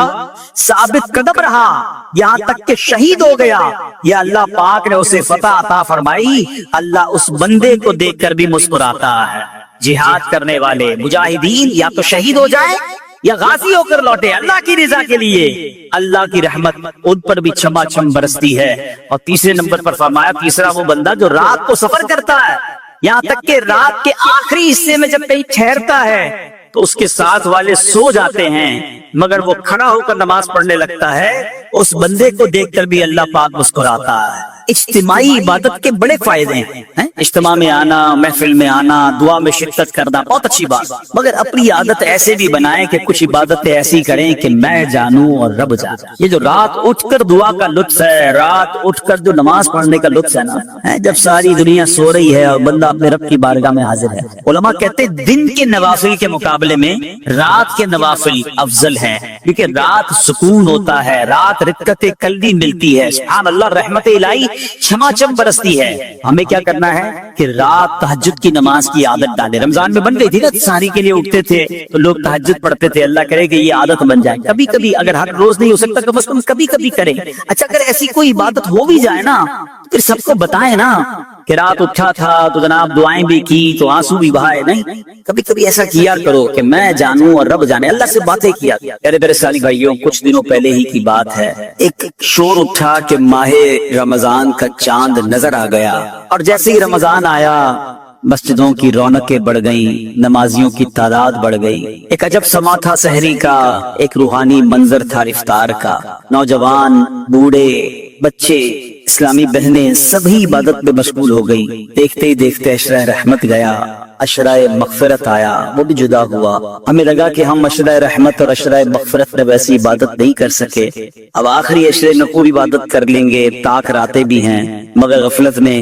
ثابت قدم رہا یہاں تک کہ شہید ہو گیا، یا اللہ پاک نے اسے فتح عطا فرمائی، اللہ اس بندے کو دیکھ کر بھی مسکراتا ہے۔ جہاد کرنے والے مجاہدین یا تو شہید ہو جائیں یا غازی ہو کر لوٹے اللہ کی رضا کے لیے، اللہ کی رحمت ان پر بھی چھما چھم برستی ہے۔ اور تیسرے نمبر پر فرمایا تیسرا وہ بندہ جو رات کو سفر کرتا ہے، یہاں تک کہ رات کے آخری حصے میں جب کہیں ٹھہرتا ہے تو اس کے ساتھ والے سو جاتے ہیں مگر وہ کھڑا ہو کر نماز پڑھنے لگتا ہے، اس بندے کو دیکھ کر بھی اللہ پاک مسکراتا ہے۔ اجتماعی عبادت کے بڑے فائدے ہیں، اجتماع میں آنا، محفل میں آنا، دعا میں شرکت کرنا بہت اچھی بات، مگر اپنی عادت ایسے بھی بنائیں کہ کچھ عبادتیں ایسی کریں کہ میں جانوں اور رب جانے۔ یہ جو رات اٹھ کر دعا کا لطف ہے، رات اٹھ کر جو نماز پڑھنے کا لطف ہے نا، جب ساری دنیا سو رہی ہے اور بندہ اپنے رب کی بارگاہ میں حاضر ہے۔ علماء کہتے ہیں دن کے نوافل کے مقابلے میں رات کے نوافل افضل ہیں، کیونکہ رات سکون ہوتا ہے، رات رکعت قلبی ملتی ہے، سبحان اللہ، رحمت الہی چھما چھم برستی ہے۔ ہمیں کیا کرنا ہے کہ رات تہجد کی نماز کی عادت ڈالے۔ رمضان میں بن گئی تھی نا، سحری کے لیے اٹھتے تھے تو لوگ تہجد پڑھتے تھے، اللہ کرے کہ یہ عادت بن جائے، کبھی کبھی اگر ہر روز نہیں ہو سکتا تو بس کبھی کبھی کریں۔ اچھا اگر ایسی کوئی عبادت ہو بھی جائے نا پھر سب کو بتائیں نا کہ رات اٹھا تھا تو جناب دعائیں بھی کی تو آنسو بھی بہائے، نہیں کبھی کبھی ایسا کیا کرو کہ میں جانوں اور رب جانے، اللہ سے باتیں کیا۔ میرے سالی بھائیوں کچھ دنوں پہلے ہی کی بات ہے، ایک شور اٹھا کہ ماہ رمضان کا چاند نظر آ گیا، اور جیسے ہی رمضان آیا مسجدوں کی رونقیں بڑھ گئیں، نمازیوں کی تعداد بڑھ گئی، ایک عجب سما تھا سحری کا، ایک روحانی منظر تھا افطار کا، نوجوان، بوڑھے، بچے، اسلامی بہنیں سبھی عبادت میں مشغول ہو گئی۔ دیکھتے ہی دیکھتے عشرہ رحمت گیا، عشرہ مغفرت آیا، وہ بھی جدا ہوا۔ ہمیں لگا کہ ہم عشرہ رحمت اور عشرہ مغفرت میں ویسی عبادت نہیں کر سکے، اب آخری عشرے میں خوب عبادت کر لیں گے، تاک راتیں بھی ہیں، مگر غفلت میں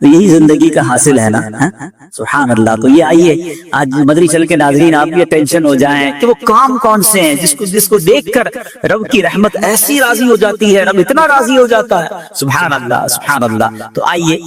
تو یہی زندگی کا حاصل ہے نا. سبحان اللہ. تو یہ آئیے آج مدری چل کے ناظرین آپ بھی ٹینشن ہو جائیں کہ وہ کام کون سے ہیں جس کو دیکھ کر رب کی رحمت ایسی راضی ہو جاتی ہے, رب اتنا راضی ہو جاتا ہے. سبحان اللہ سبحان اللہ. تو آئیے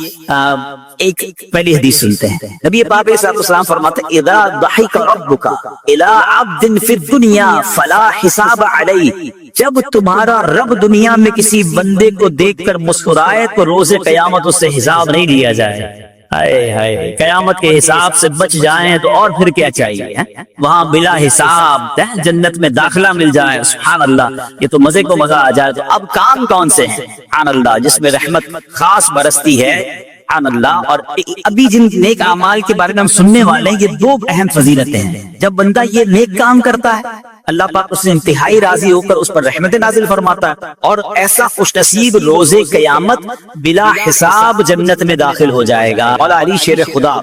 ایک پہلی حدیث سنتے ہیں. نبی پاک علیہ الصلوۃ والسلام فرماتے ہیں اذا ضحک ربک الی عبد فی الدنیا فلا حساب علیہ. جب تمہارا رب دنیا میں کسی بندے کو دیکھ کر مسکرائے تو روز قیامت اس سے حساب نہیں لیا جائے. ہائے ہائے, قیامت کے حساب سے بچ جائیں تو اور پھر کیا چاہیے, وہاں بلا حساب جنت میں داخلہ مل جائے. سبحان اللہ, یہ تو مزے کو مزہ آ جائے. تو اب کام کون سے ہیں سبحان اللہ جس میں رحمت خاص برستی ہے سبحان اللہ. اور ابھی جن نیک اعمال کے بارے میں ہم سننے والے ہیں یہ دو اہم فضیلتیں ہیں. جب بندہ یہ نیک کام کرتا ہے اللہ پاک اس سے انتہائی راضی ہو کر اس پر رحمت نازل فرماتا ہے, اور ایسا خوش نصیب روز قیامت بلا حساب جنت میں داخل ہو جائے گا. مولا علی شیر خدا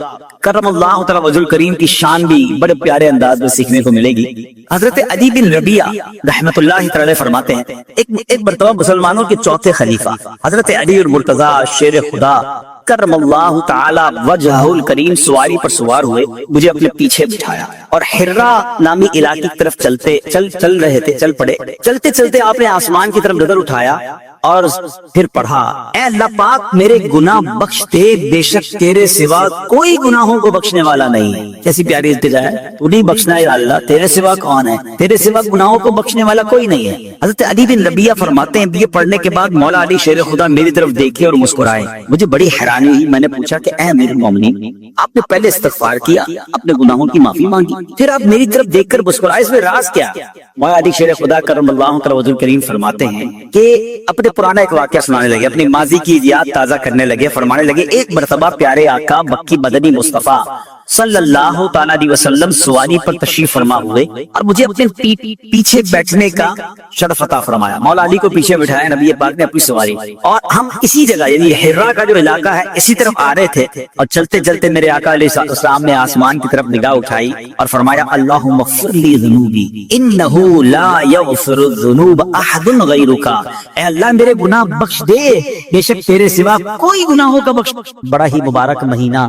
کرم اللہ تعالی وجہ الکریم کی شان بھی بڑے پیارے انداز میں سیکھنے کو ملے گی. حضرت علی بن ربیعہ رحمت اللہ تعالی فرماتے ہیں ایک مرتبہ مسلمانوں کے چوتھے خلیفہ حضرت علی المرتضیٰ شیر خدا کرم اللہ تعالی وجہ الکریم سواری پر سوار ہوئے, مجھے اپنے پیچھے بٹھایا اور حرا نامی علاقے کی طرف چل رہے تھے. چل پڑے. چلتے چلتے آپ نے آسمان کی طرف نظر اٹھایا اور پھر پڑھا اے اللہ پاک میرے گناہ بخش دے, بے شک تیرے سوا کوئی گناہوں کو بخشنے والا نہیں. کیسی پیاری التجا ہے, تو نہیں بخشنا ہے اللہ, تیرے سوا کون ہے, تیرے سوا گناہوں کو بخشنے والا کوئی نہیں ہے. حضرت علی بن ربیعہ فرماتے ہیں یہ پڑھنے کے بعد مولا علی شیر خدا میری طرف دیکھے اور مسکرائے. مجھے بڑی حیرانی ہوئی. میں نے پوچھا کہ اے امیر المومنین آپ نے پہلے استغفار کیا, اپنے گناہوں کی معافی مانگی, پھر آپ میری طرف دیکھ کر مسکرائے, اس میں راز کیا؟ مولا علی شیر خدا کرم اللہ تعالی وجہ الکریم فرماتے ہیں کہ اپنے پرانا ایک واقعہ سنانے لگے, اپنی ماضی کی یاد تازہ کرنے لگے. فرمانے لگے ایک مرتبہ پیارے آقا مکی مدنی مصطفیٰ صلی اللہ تعالیٰ علیہ وسلم سواری پر تشریف فرما ہوئے اور مجھے اپنے پیچھے بیٹھنے کا شرف عطا فرمایا. مولا علی کو پیچھے بٹھایا نبی پاک نے اپنی سواری, اور ہم اسی جگہ یعنی حرا کا جو علاقہ ہے اسی طرف آ رہے تھے. اور چلتے چلتے میرے آقا علیہ السلام نے آسمان کی طرف نگاہ اٹھائی اور فرمایا اللہم اغفر لی ذنوبی انہ لا یغفر الذنوب احد غیرک. اے اللہ میرے گناہ بخش دے, بے شک تیرے سوا کوئی گناہوں کا بخش. بڑا ہی مبارک مہینہ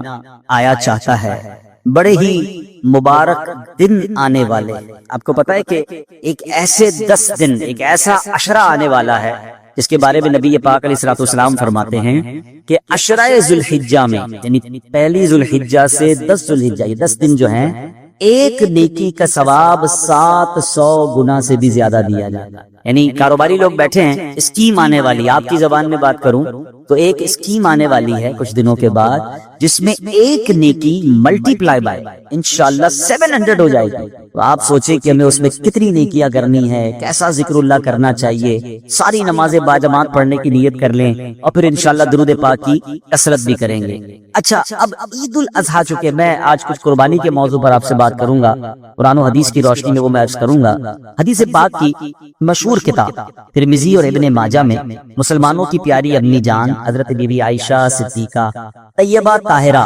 آیا چاہتا ہے, بڑے ہی مبارک دن آنے والے. آپ کو پتا ہے کہ ایک ایسے 10 دن, ایک ایسا عشرہ آنے والا ہے جس کے بارے میں نبی پاک علیہ الصلوۃ والسلام فرماتے ہیں کہ عشرہ ذوالحجہ میں یعنی پہلی ذوالحجہ سے 10 ذوالحجہ یہ 10 دن جو ہیں ایک نیکی کا ثواب 700 گنا سے بھی زیادہ دیا جائے گا. یعنی کاروباری لوگ بیٹھے ہیں, اسکیم آنے والی, آپ کی زبان میں بات کروں تو ایک اسکیم آنے والی ہے کچھ دنوں کے بعد جس میں ایک نیکی ملٹی پلائی بائی انشاءاللہ 700 ہو جائے گی. تو آپ سوچیں کہ ہمیں اس میں کتنی نیکیاں کرنی ہے, کیسا ذکر اللہ کرنا چاہیے, ساری نمازیں باجماعت پڑھنے کی نیت کر لیں اور پھر انشاءاللہ درود پاک کی کثرت بھی کریں گے. اچھا اب عید الاضحیٰ, چونکہ میں آج کچھ قربانی کے موضوع پر آپ سے بات کروں گا, قرآن و حدیث کی روشنی میں وہ میں عرض کروں گا. حدیث پاک کی مشہور کتاب ترمذی اور ابن ماجہ میں مسلمانوں کی پیاری امی جان حضرت بی بی عائشہ صدیقہ طیبہ طاہرہ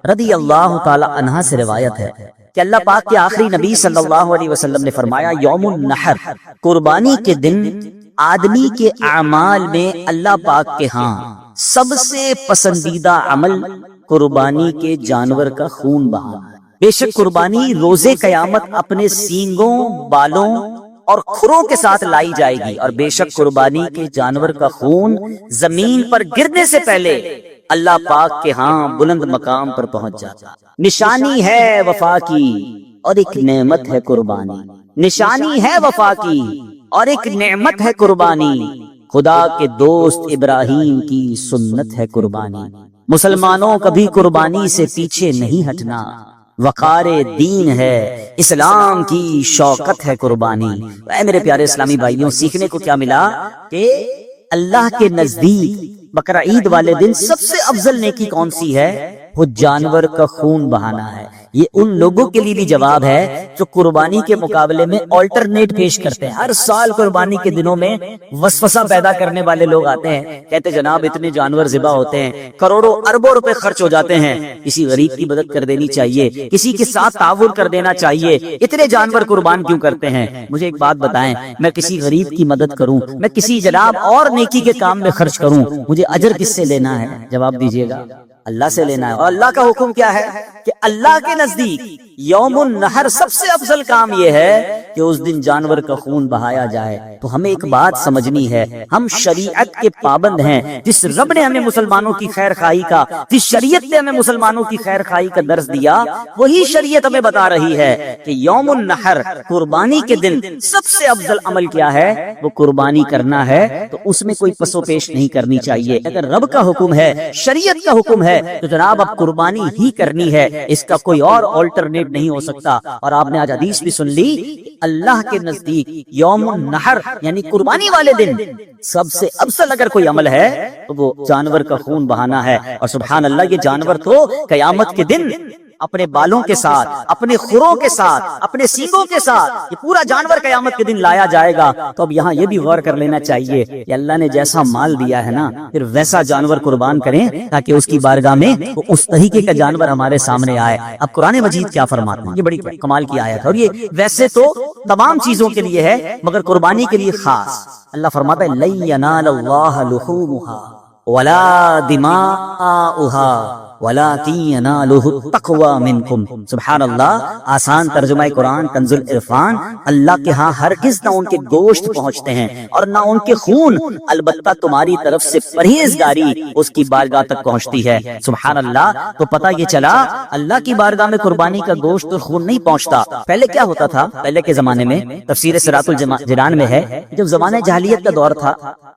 رضی اللہ تعالی عنہا سے روایت ہے کہ اللہ پاک کے آخری نبی صلی اللہ علیہ وسلم نے فرمایا یوم النحر, قربانی کے دن آدمی کے اعمال میں اللہ پاک کے ہاں سب سے پسندیدہ عمل قربانی کے جانور کا خون بہانا ہے. بے شک قربانی روز قیامت اپنے سینگوں, بالوں اور کھروں کے ساتھ لائی جائے گی, اور بے شک قربانی کے جانور کا خون زمین پر گرنے سے پہلے اللہ پاک کے ہاں بلند مقام پر پہنچ جاتا. نشانی ہے وفا کی اور ایک نعمت ہے قربانی, نشانی ہے وفا کی اور ایک نعمت ہے قربانی. خدا کے دوست ابراہیم کی سنت ہے قربانی. مسلمانوں کبھی قربانی سے پیچھے نہیں ہٹنا, وقار دین ہے, اسلام کی شوکت ہے قربانی. اے میرے پیارے اسلامی بھائیوں, سیکھنے کو کیا ملا کہ اللہ کے نزدیک بقرہ عید والے دن سب سے افضل نیکی کون سی ہے؟ وہ جانور کا خون بہانا ہے. یہ ان لوگوں کے لیے بھی جواب ہے جو قربانی کے مقابلے میں آلٹرنیٹ پیش کرتے ہیں. ہر سال قربانی کے دنوں میں وسوسہ پیدا کرنے والے لوگ آتے ہیں, کہتے جناب اتنے جانور ذبح ہوتے ہیں, کروڑوں اربوں روپے خرچ ہو جاتے ہیں, کسی غریب کی مدد کر دینی چاہیے, کسی کے ساتھ تعاون کر دینا چاہیے, اتنے جانور قربان کیوں کرتے ہیں؟ مجھے ایک بات بتائیں, میں کسی غریب کی مدد کروں, میں کسی جناب اور نیکی کے کام میں خرچ کروں, مجھے اجر کس سے لینا ہے؟ جواب دیجیے گا, اللہ سے لینا ہے. اور اللہ کا حکم کیا ہے کہ اللہ کے نزدیک یوم النحر سب سے افضل کام یہ ہے کہ اس دن جانور کا خون بہایا جائے. تو ہمیں ایک بات سمجھنی ہے, ہم شریعت کے پابند ہیں. جس رب نے ہمیں مسلمانوں کی خیر خواہی کا, جس شریعت نے ہمیں مسلمانوں کی خیر خواہی کا درس دیا, وہی شریعت ہمیں بتا رہی ہے کہ یوم النحر قربانی کے دن سب سے افضل عمل کیا ہے, وہ قربانی کرنا ہے. تو اس میں کوئی پس و پیش نہیں کرنی چاہیے. اگر رب کا حکم ہے, شریعت کا حکم ہے, تو جناب اب قربانی ہی کرنی ہے, اس کا کوئی اور آلٹرنیٹ نہیں ہو سکتا. اور آپ نے آج حدیث بھی سن لی, اللہ کے نزدیک یوم النحر یعنی قربانی والے دن سب سے افضل اگر کوئی عمل ہے تو وہ جانور کا خون بہانا ہے. اور سبحان اللہ, یہ جانور تو قیامت کے دن اپنے بالوں کے ساتھ, اپنے خروں کے ساتھ, اپنے سینگوں کے ساتھ یہ پورا جانور قیامت کے دن لایا جائے گا. تو اب یہاں یہ بھی غور کر لینا چاہیے کہ اللہ نے جیسا مال دیا ہے نا, پھر ویسا جانور قربان کریں تاکہ اس کی بارگاہ میں اس طریقے کا جانور ہمارے سامنے آئے. اب قرآن مجید کیا فرماتا ہے, یہ بڑی کمال کی آیت ہے, اور یہ ویسے تو تمام چیزوں کے لیے ہے مگر قربانی کے لیے خاص. اللہ فرماتا ہے لن ینال اللہ لحومها ولا دماؤها وَلَٰكِن يَنَالُهُ التَّقْوَىٰ مِنكُمْ. سبحان اللہ, آسان ترجمہ قرآن کنز العرفان. اللہ کے ہاں ہرگز نہ ان کے گوشت پہنچتے ہیں اور نہ ان کے خون, البتہ تمہاری طرف سے پرہیزگاری اس کی بارگاہ تک پہنچتی ہے. سبحان اللہ. تو پتہ یہ چلا اللہ کی بارگاہ میں قربانی کا گوشت اور خون نہیں پہنچتا. پہلے کیا ہوتا تھا, پہلے کے زمانے میں تفسیر صراط الجنان میں ہے, جب زمانہ جاہلیت کا دور تھا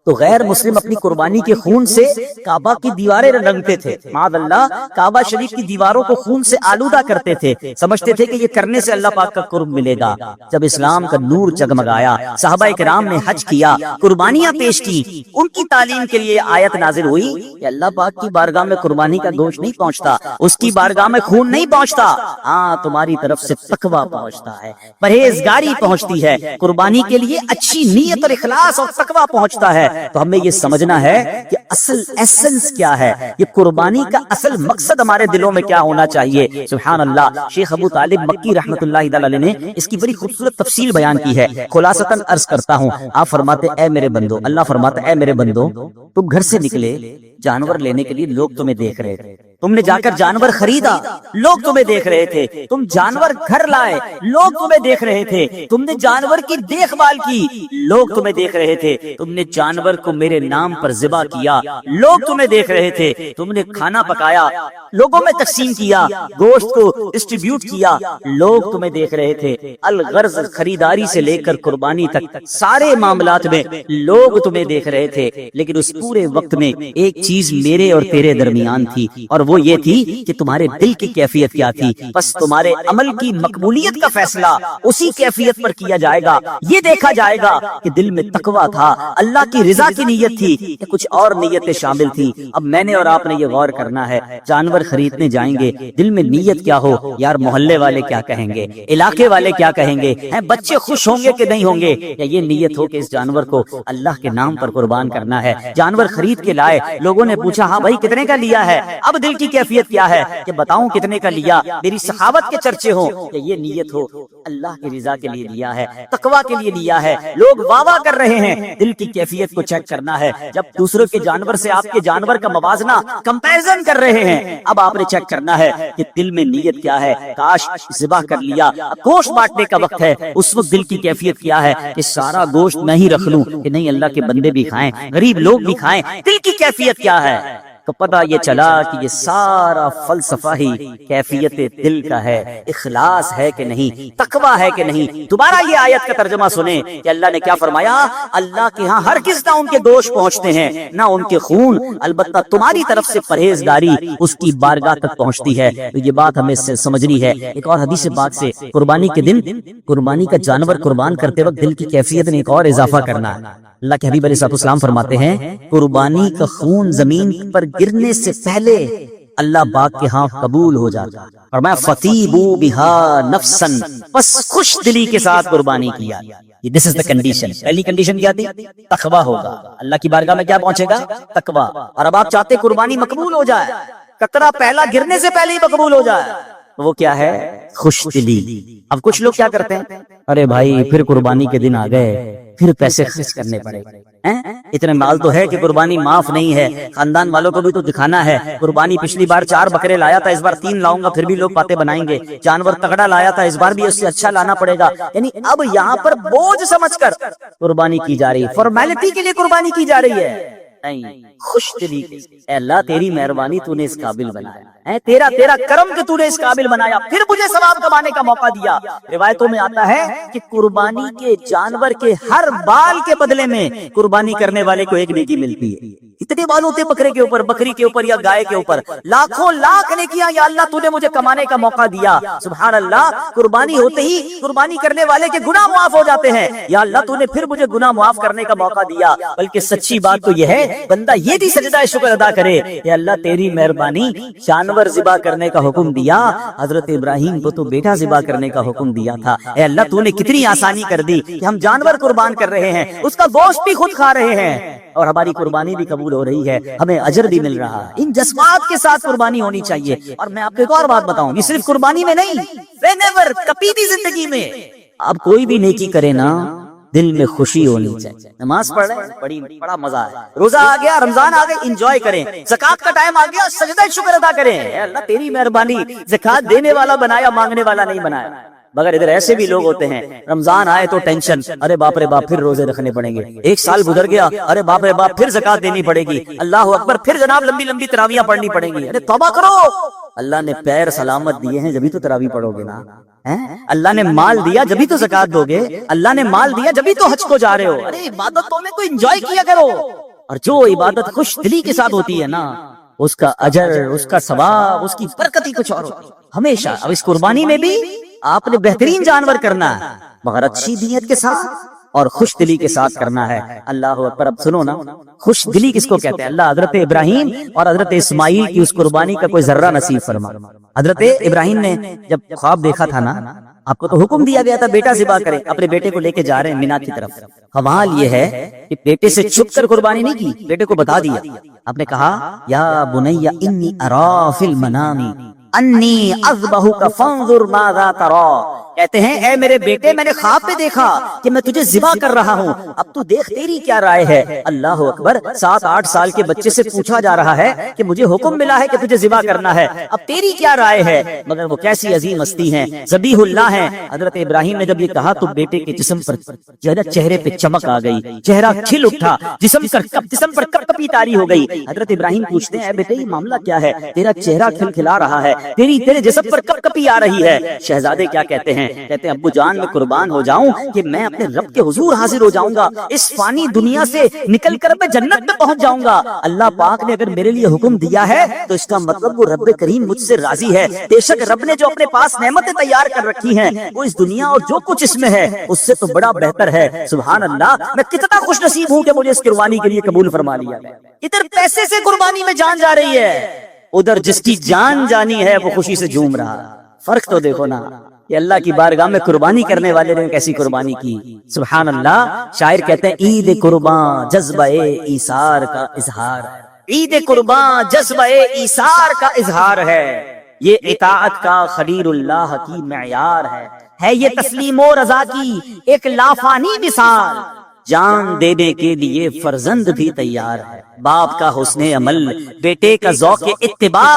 تو غیر مسلم اپنی قربانی کے خون سے کعبہ کی دیواریں رنگتے تھے. معاذ اللہ, کعبہ شریف کی دیواروں کو خون سے آلودہ کرتے تھے, سمجھتے تھے کہ یہ کرنے سے اللہ پاک کا قرب ملے گا. جب اسلام کا نور جگمگایا, صحابہ کرام نے حج کیا, قربانیاں پیش کی, ان کی تعلیم کے لیے آیت نازل ہوئی کہ اللہ پاک کی بارگاہ میں قربانی کا گوشت نہیں پہنچتا, اس کی بارگاہ میں خون نہیں پہنچتا, ہاں تمہاری طرف سے تقویٰ پہنچتا ہے, پرہیزگاری پہنچتی ہے, قربانی کے لیے اچھی نیت اور اخلاص اور تقویٰ پہنچتا ہے. تو ہمیں یہ سمجھنا ہے کہ اصل ایسنس کیا ہے, یہ قربانی کا اصل مقصد ہمارے دلوں میں کیا ہونا چاہیے. سبحان اللہ. شیخ ابو طالب مکی رحمۃ اللہ علیہ نے اس کی بڑی خوبصورت تفصیل بیان کی ہے. خلاصتاً عرض کرتا ہوں, آپ فرماتے اے میرے بندو, اللہ فرماتا اے میرے بندو, تم گھر سے نکلے جانور لینے کے لیے, لوگ تمہیں دیکھ رہے تھے, تم نے جا کر جانور خریدا, لوگ تمہیں دیکھ رہے تھے, تم جانور گھر لائے, لوگ تمہیں دیکھ رہے تھے, تم نے جانور کی دیکھ بھال کی, لوگ تمہیں دیکھ رہے تھے, تم نے جانور کو میرے نام پر ذبح کیا, لوگ تمہیں دیکھ رہے تھے, تم نے کھانا پکایا, لوگوں میں تقسیم کیا, گوشت کو ڈسٹریبیوٹ کیا, لوگ تمہیں دیکھ رہے تھے. الغرض خریداری سے لے کر قربانی تک سارے معاملات میں لوگ تمہیں دیکھ رہے تھے, لیکن اس پورے وقت میں ایک چیز میرے اور تیرے درمیان تھی, اور وہ یہ تھی کہ تمہارے دل کی کیفیت کیا تھی. بس تمہارے عمل کی مقبولیت کا فیصلہ اسی کیفیت پر کیا جائے گا. یہ دیکھا جائے گا کہ دل میں تقویٰ تھا, اللہ کی رضا کی نیت تھی کہ کچھ اور نیتیں شامل تھی. اب میں نے اور آپ نے یہ غور کرنا ہے, جانور خریدنے جائیں گے, دل میں نیت کیا ہو, یار محلے والے کیا کہیں گے, علاقے والے کیا کہیں گے, بچے خوش ہوں گے کہ نہیں ہوں گے, یا یہ نیت ہو کہ اس جانور کو اللہ کے نام پر قربان کرنا ہے. جانور خرید کے لائے, لوگوں نے پوچھا ہاں بھائی کتنے کا لیا ہے, اب دل کی کیفیت کیا ہے کہ بتاؤں کتنے کا لیا, میری سخاوت کے چرچے ہوں, کہ یہ نیت ہو اللہ کی رضا کے لیے لیا ہے, تقویٰ کے لیے لیا ہے, لوگ واہ واہ کر رہے ہیں. دل کی کیفیت کو چیک کرنا ہے. جب دوسروں کے جانور سے آپ کے جانور کا موازنہ کمپیرزن کر رہے ہیں, اب آپ نے چیک کرنا ہے کہ دل میں نیت کیا ہے. کاش ذبح کر لیا, گوشت بانٹنے کا وقت ہے, اس وقت دل کی کیفیت کیا ہے کہ سارا گوشت میں ہی رکھ لوں, کہ نہیں اللہ کے بندے بھی کھائیں, غریب لوگ بھی کھائیں. دل کی کیفیت کیا ہے؟ تو پتہ یہ چلا کہ یہ سارا فلسفہ ہی کیفیت دل کا ہے, اخلاص ہے کہ نہیں, تقویٰ ہے کہ نہیں. دوبارہ یہ آیت کا ترجمہ سنیں کہ اللہ نے کیا فرمایا, اللہ کے ہاں ہرگز نہ ان کے گوشت پہنچتے ہیں نہ ان کے خون, البتہ تمہاری طرف سے پرہیزگاری اس کی بارگاہ تک پہنچتی ہے. تو یہ بات ہمیں سمجھنی ہے. ایک اور حدیث پاک سے قربانی کے دن قربانی کا جانور قربان کرتے وقت دل کی کیفیت نے ایک اور اضافہ کرنا ہے. اللہ کے حبیب علیہ السلام فرماتے ہیں, قربانی کا خون زمین پر گرنے سے پہلے اللہ پاک کے ہاں قبول ہو جاتا. اور میں فطیبو بہا نفسن، بس خوش دلی کے ساتھ قربانی کیا. دس از دا کنڈیشن. پہلی کنڈیشن کیا تھی؟ تقویٰ ہوگا. اللہ کی بارگاہ میں کیا پہنچے گا؟ تقویٰ. اور اب آپ چاہتے قربانی مقبول ہو جائے، قطرہ پہلا گرنے سے پہلے ہی مقبول ہو جائے، وہ کیا ہے؟ خوش دلی. اب کچھ لوگ کیا کرتے ہیں، ارے بھائی پھر قربانی کے دن آ گئے، پھر پیسے خرچ کرنے پڑے. اتنے مال تو ہے کہ قربانی معاف نہیں ہے، خاندان والوں کو بھی تو دکھانا ہے. قربانی پچھلی بار 4 بکرے لایا تھا، اس بار 3 لاؤں گا، پھر بھی لوگ باتیں بنائیں گے. جانور تگڑا لایا تھا، اس بار بھی اس سے اچھا لانا پڑے گا. یعنی اب یہاں پر بوجھ سمجھ کر قربانی کی جا رہی ہے، فارمیلٹی کے لیے قربانی کی جا رہی ہے. نہیں، خوش دلی کے. اے اللہ تیری مہربانی، تو نے اس قابل بنایا ہے، تیرا کرم کہ تو نے اس قابل بنایا، پھر مجھے ثواب کمانے کا موقع دیا. روایتوں میں آتا ہے کہ قربانی کے جانور کے ہر بال کے بدلے میں قربانی کرنے والے کو ایک نیکی ملتی ہے. اتنے بال ہوتے بکرے کے اوپر، بکری کے اوپر یا گائے کے اوپر، لاکھوں لاکھ نیکیاں. یا اللہ تو نے مجھے کمانے کا موقع دیا. سبحان اللہ. قربانی ہوتے ہی قربانی کرنے والے کے گناہ معاف ہو جاتے ہیں. یا اللہ تو نے پھر مجھے گناہ معاف کرنے کا موقع دیا. بلکہ سچی بات تو یہ ہے، بندہ یہ بھی سجدہ شکر ادا کرے، یا اللہ تیری مہربانی، جانور ذبح کرنے کا حکم دیا، حضرت ابراہیم کو تو بیٹا ذبح کرنے کا حکم دیا تھا. اے اللہ تو نے کتنی آسانی کر دی کہ ہم جانور قربان کر رہے ہیں، اس کا گوشت بھی خود کھا رہے ہیں، اور ہماری قربانی بھی قبول ہو رہی ہے، ہمیں اجر بھی مل رہا ہے. ان جذبات کے ساتھ قربانی ہونی چاہیے. اور میں آپ کو ایک اور بات بتاؤں، یہ صرف قربانی میں نہیں، whenever، کبھی بھی زندگی میں آپ کوئی بھی نیکی کرے نا، دل میں خوشی ہونی چاہیے. نماز پڑھ رہے ہیں، بڑا مزہ ہے، روزہ آ گیا، رمضان آ گئی، انجوائے کریں. زکات کا ٹائم آ گیا، سجدہ شکر ادا کریں. اے اللہ تیری مہربانی، زکات دینے والا بنایا، مانگنے والا نہیں بنایا. مگر ادھر ایسے بھی لوگ ہوتے ہیں، رمضان آئے تو ٹینشن، ارے باپ رے باپ پھر روزے رکھنے پڑیں گے. 1 سال گزر گیا، ارے باپ رے باپ پھر زکات دینی پڑے گی. اللہ اکبر، پھر جناب لمبی لمبی تراویحاں پڑھنی پڑیں گی. ارے توبہ کرو، اللہ نے پیر سلامت دیے ہیں جبھی تو تراویح پڑھو گے نا. اللہ نے مال دیا جبھی تو زکات دو گے، اللہ نے مال دیا جبھی تو حج کو جا رہے ہو. ارے عبادتوں میں کوئی انجوائے کیا کرو. اور جو عبادت خوش دلی کے ساتھ ہوتی ہے نا، اس کا اجر، اس کا ثواب، اس کی برکت ہی کچھ اور ہوتی ہے ہمیشہ. اب اس قربانی میں بھی آپ نے بہترین جانور کرنا ہے، مگر اچھی نیت کے ساتھ اور خوش دلی کے ساتھ کرنا ہے. اللہ اکبر. اب سنو نا، خوش دلی کس کو کہتے ہیں؟ اللہ حضرت ابراہیم اور حضرت اسماعیل کی اس قربانی کا کوئی ذرہ نصیب فرما. حضرت ابراہیم نے جب خواب دیکھا تھا نا، آپ کو تو حکم دیا گیا تھا بیٹا ذبح کرے، اپنے بیٹے کو لے کے جا رہے ہیں مینا کی طرف. حوال یہ ہے کہ بیٹے سے چھپ کر قربانی نہیں کی، بیٹے کو بتا دیا. آپ نے کہا یا بنی انی ارا فی المنام انی اذبحک فانظر ماذا تری. کہتے ہیں اے میرے بیٹے، میں نے خواب میں دیکھا کہ میں تجھے ذبح کر رہا ہوں، اب تو دیکھ تیری کیا رائے ہے. اللہ اکبر. 7-8 سال کے بچے سے پوچھا جا رہا ہے کہ مجھے حکم ملا ہے کہ تجھے ذبح کرنا ہے، اب تیری کیا رائے ہے. مگر وہ کیسی عظیم ہستی ہیں، ذبیح اللہ ہیں. حضرت ابراہیم نے جب یہ کہا تو بیٹے کے جسم پر چہرے پہ چمک آ گئی، چہرہ کھل اٹھا، جسم پر کپکپی طاری ہو گئی. حضرت ابراہیم پوچھتے ہیں اے بیٹے یہ معاملہ کیا ہے، تیرا چہرہ کھلکھلا رہا ہے، تیرے جسم پر کپکپی آ رہی ہے. شہزادے کیا کہتے ہیں؟ کہتے ہیں ابو جان میں قربان ہو جاؤں کہ میں اپنے رب کے حضور حاضر ہو جاؤں گا، اس فانی دنیا سے نکل کر میں جنت میں پہنچ جاؤں گا. اللہ پاک نے اگر میرے لیے حکم دیا ہے تو اس کا مطلب وہ رب کریم مجھ سے راضی ہے. بے شک رب نے جو اپنے پاس نعمتیں تیار کر رکھی ہیں وہ اس دنیا اور جو کچھ اس میں ہے اس سے تو بڑا بہتر ہے. سبحان اللہ. میں کتنا خوش نصیب ہوں کہ مجھے اس قربانی کے لیے قبول فرما لیا. ادھر پیسے سے قربانی میں جان جا رہی ہے، ادھر جس کی جان جانی ہے وہ خوشی سے جھوم رہا. فرق تو دیکھو نا کہ اللہ کی بارگاہ میں قربانی کرنے والے نے کیسی قربانی کی. سبحان اللہ. شاعر کہتے ہیں عید قربان جذبہ ایثار کا اظہار ہے. عید قربان جذبہ ایثار کا اظہار ہے، یہ اطاعت کا خلیل اللہ کی معیار ہے یہ تسلیم و رضا کی ایک لافانی مثال. جان دینے کے لیے فرزند بھی تیار ہے، باپ کا حسن عمل، بیٹے کا ذوق اتباع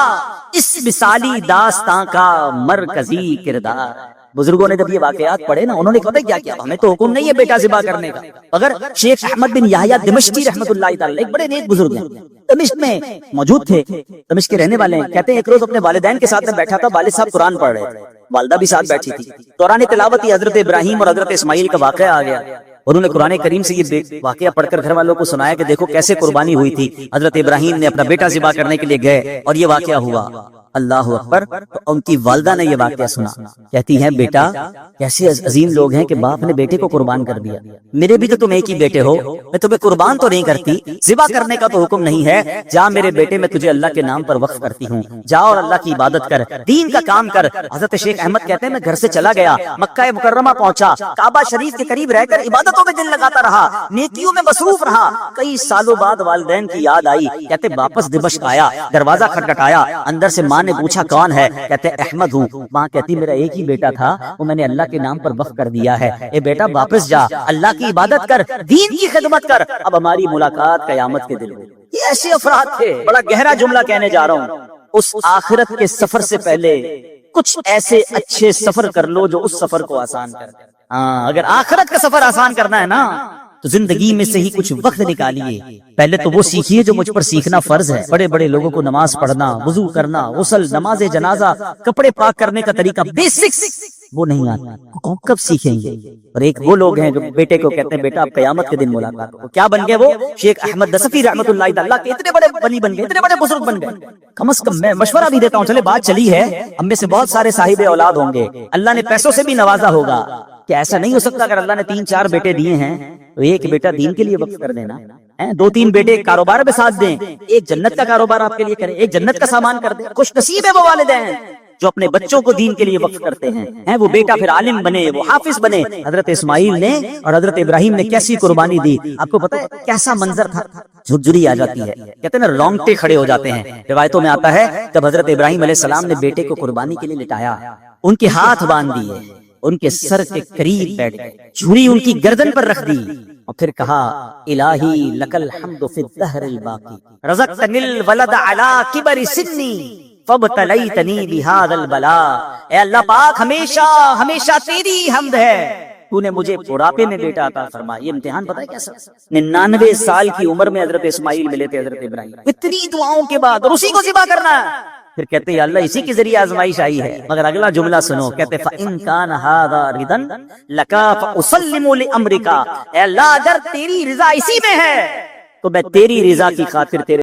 اس مثالی داستاں کا مرکزی کردار. بزرگوں نے جب یہ واقعات پڑھے نا، انہوں نے پتہ کیا کیا، ہمیں تو حکم نہیں ہے بیٹا ذبح کرنے کا. اگر شیخ احمد بن یحییٰ دمشقی رحمۃ اللہ تعالی ایک بڑے نیک بزرگ ہیں، دمشق میں موجود تھے، دمشق کے رہنے والے ہیں. کہتے ہیں ایک روز اپنے والدین کے ساتھ میں بیٹھا تھا، والد صاحب قرآن پڑھ رہے تھے، والدہ بھی ساتھ بیٹھی تھی. دوران تلاوت حضرت ابراہیم اور حضرت اسماعیل کا واقعہ آ گیا. انہوں نے قرآن کریم سے یہ واقعہ پڑھ کر گھر والوں کو سنایا کہ دیکھو کیسے قربانی ہوئی تھی. حضرت ابراہیم نے اپنا بیٹا ذبح کرنے کے لیے گئے اور یہ واقعہ ہوا. اللہ اکبر. تو ان کی والدہ نے یہ واقعہ سنا, کہتی ہیں بیٹا کیسے عظیم لوگ ہیں کہ باپ نے بیٹے کو قربان کر دیا. میرے بھی تو تم ایک ہی بیٹے ہو, میں تمہیں قربان تو نہیں کرتی, ذبح کرنے کا تو حکم نہیں ہے, جا میرے بیٹے میں تجھے اللہ کے نام پر وقف کرتی ہوں, جا اور اللہ کی عبادت کر, دین کا کام کر. حضرت شیخ احمد کہتے ہیں میں گھر سے چلا گیا, مکہ مکرمہ پہنچا, کعبہ شریف کے قریب رہ کر عبادتوں میں دل لگاتا رہا, نیکیوں میں مصروف رہا. کئی سالوں بعد والدین کی یاد آئی, کہتے واپس دمشق آیا, دروازہ کھٹکھٹایا, اندر سے ماں نے پوچھا کون ہے, کہتے احمد ہوں. ماں کہتی میرا ایک ہی بیٹا تھا, وہ میں نے اللہ کے نام پر وقف کر دیا ہے, اے بیٹا واپس جا, اللہ کی عبادت کر, دین کی خدمت کر, اب ہماری ملاقات قیامت کے دن. یہ ایسے افراد تھے. بڑا گہرا جملہ کہنے جا رہا ہوں, اس آخرت کے سفر سے پہلے کچھ ایسے اچھے سفر کر لو جو اس سفر کو آسان کر دے. ہاں, اگر آخرت کا سفر آسان کرنا ہے نا تو زندگی میں سے ہی کچھ وقت نکالیے. پہلے تو وہ سیکھیے جو مجھ پر سیکھنا فرض ہے. بڑے بڑے لوگوں کو نماز پڑھنا, وضو کرنا, غسل, نماز جنازہ, کپڑے پاک کرنے کا طریقہ, بیسکس وہ نہیں آتا, کب سیکھیں گے؟ اور ایک وہ لوگ ہیں جو بیٹے کو کہتے ہیں بیٹا اب قیامت کے دن ملاقات ہو. کیا بن گئے وہ؟ شیخ احمد دسفی رحمۃ اللہ اللہ کے اتنے بڑے ولی بن گئے, اتنے بڑے بزرگ بن گئے. کم از کم میں مشورہ بھی دیتا ہوں, چلے بات چلی ہے, ہم میں سے بہت سارے صاحب اولاد ہوں گے, اللہ نے پیسوں سے بھی نوازا ہوگا. کہ ایسا نہیں ہو سکتا اگر اللہ نے 3-4 بیٹے دیے ہیں تو ایک بیٹا دین کے لیے وقف کر دینا, 2-3 بیٹے کاروبار میں ساتھ دیں, ایک جنت کا کاروبار آپ کے لیے کریں, ایک جنت کا سامان کر دیں. خوش نصیب ہے وہ والدین جو اپنے بچوں کو دین کے لیے وقف کرتے ہیں. وہ بیٹا پھر عالم بنے, وہ حافظ بنے. حضرت اسماعیل نے اور حضرت ابراہیم نے کیسی قربانی دی, آپ کو پتا ہے کیسا منظر تھا؟ جھرجھری آ جاتی ہے, کہتے ہیں نا رونگٹے کھڑے ہو جاتے ہیں. روایتوں میں آتا ہے جب حضرت ابراہیم علیہ السلام نے بیٹے کو قربانی کے لیے لٹایا, ان کے ہاتھ باندھ دیے, ان کے سر کے قریب بیٹھ گئے, جھوری ان کی گردن پر رکھ دی, اور پھر کہا الہی لک الحمد فی الدہر الباقی رزقتنی الولد علی کبر سنی فابتلیتنی بہذا البلاء. اے اللہ پاک ہمیشہ ہمیشہ تیری حمد ہے, تو نے مجھے بڑھاپے میں بیٹا عطا فرمایا. یہ امتحان پتہ ہے کیسا؟ 99 سال کی عمر میں حضرت اسماعیل ملے تھے حضرت ابراہیم, اتنی دعاؤں کے بعد, اور اسی کو ذبح کرنا ہے. پھر کہتے ہیں اللہ اسی کے ذریعے آزمائش آئی ہے. مگر اگلا جملہ سنو, کہتے فَإِن كَانَ هَذَا رِضًا لَكَ فَأُسَلِّمُ لِأَمْرِكَ. اے اللہ اگر تیری رضا اسی میں ہے تو میں تیری رضا کی خاطر تیرے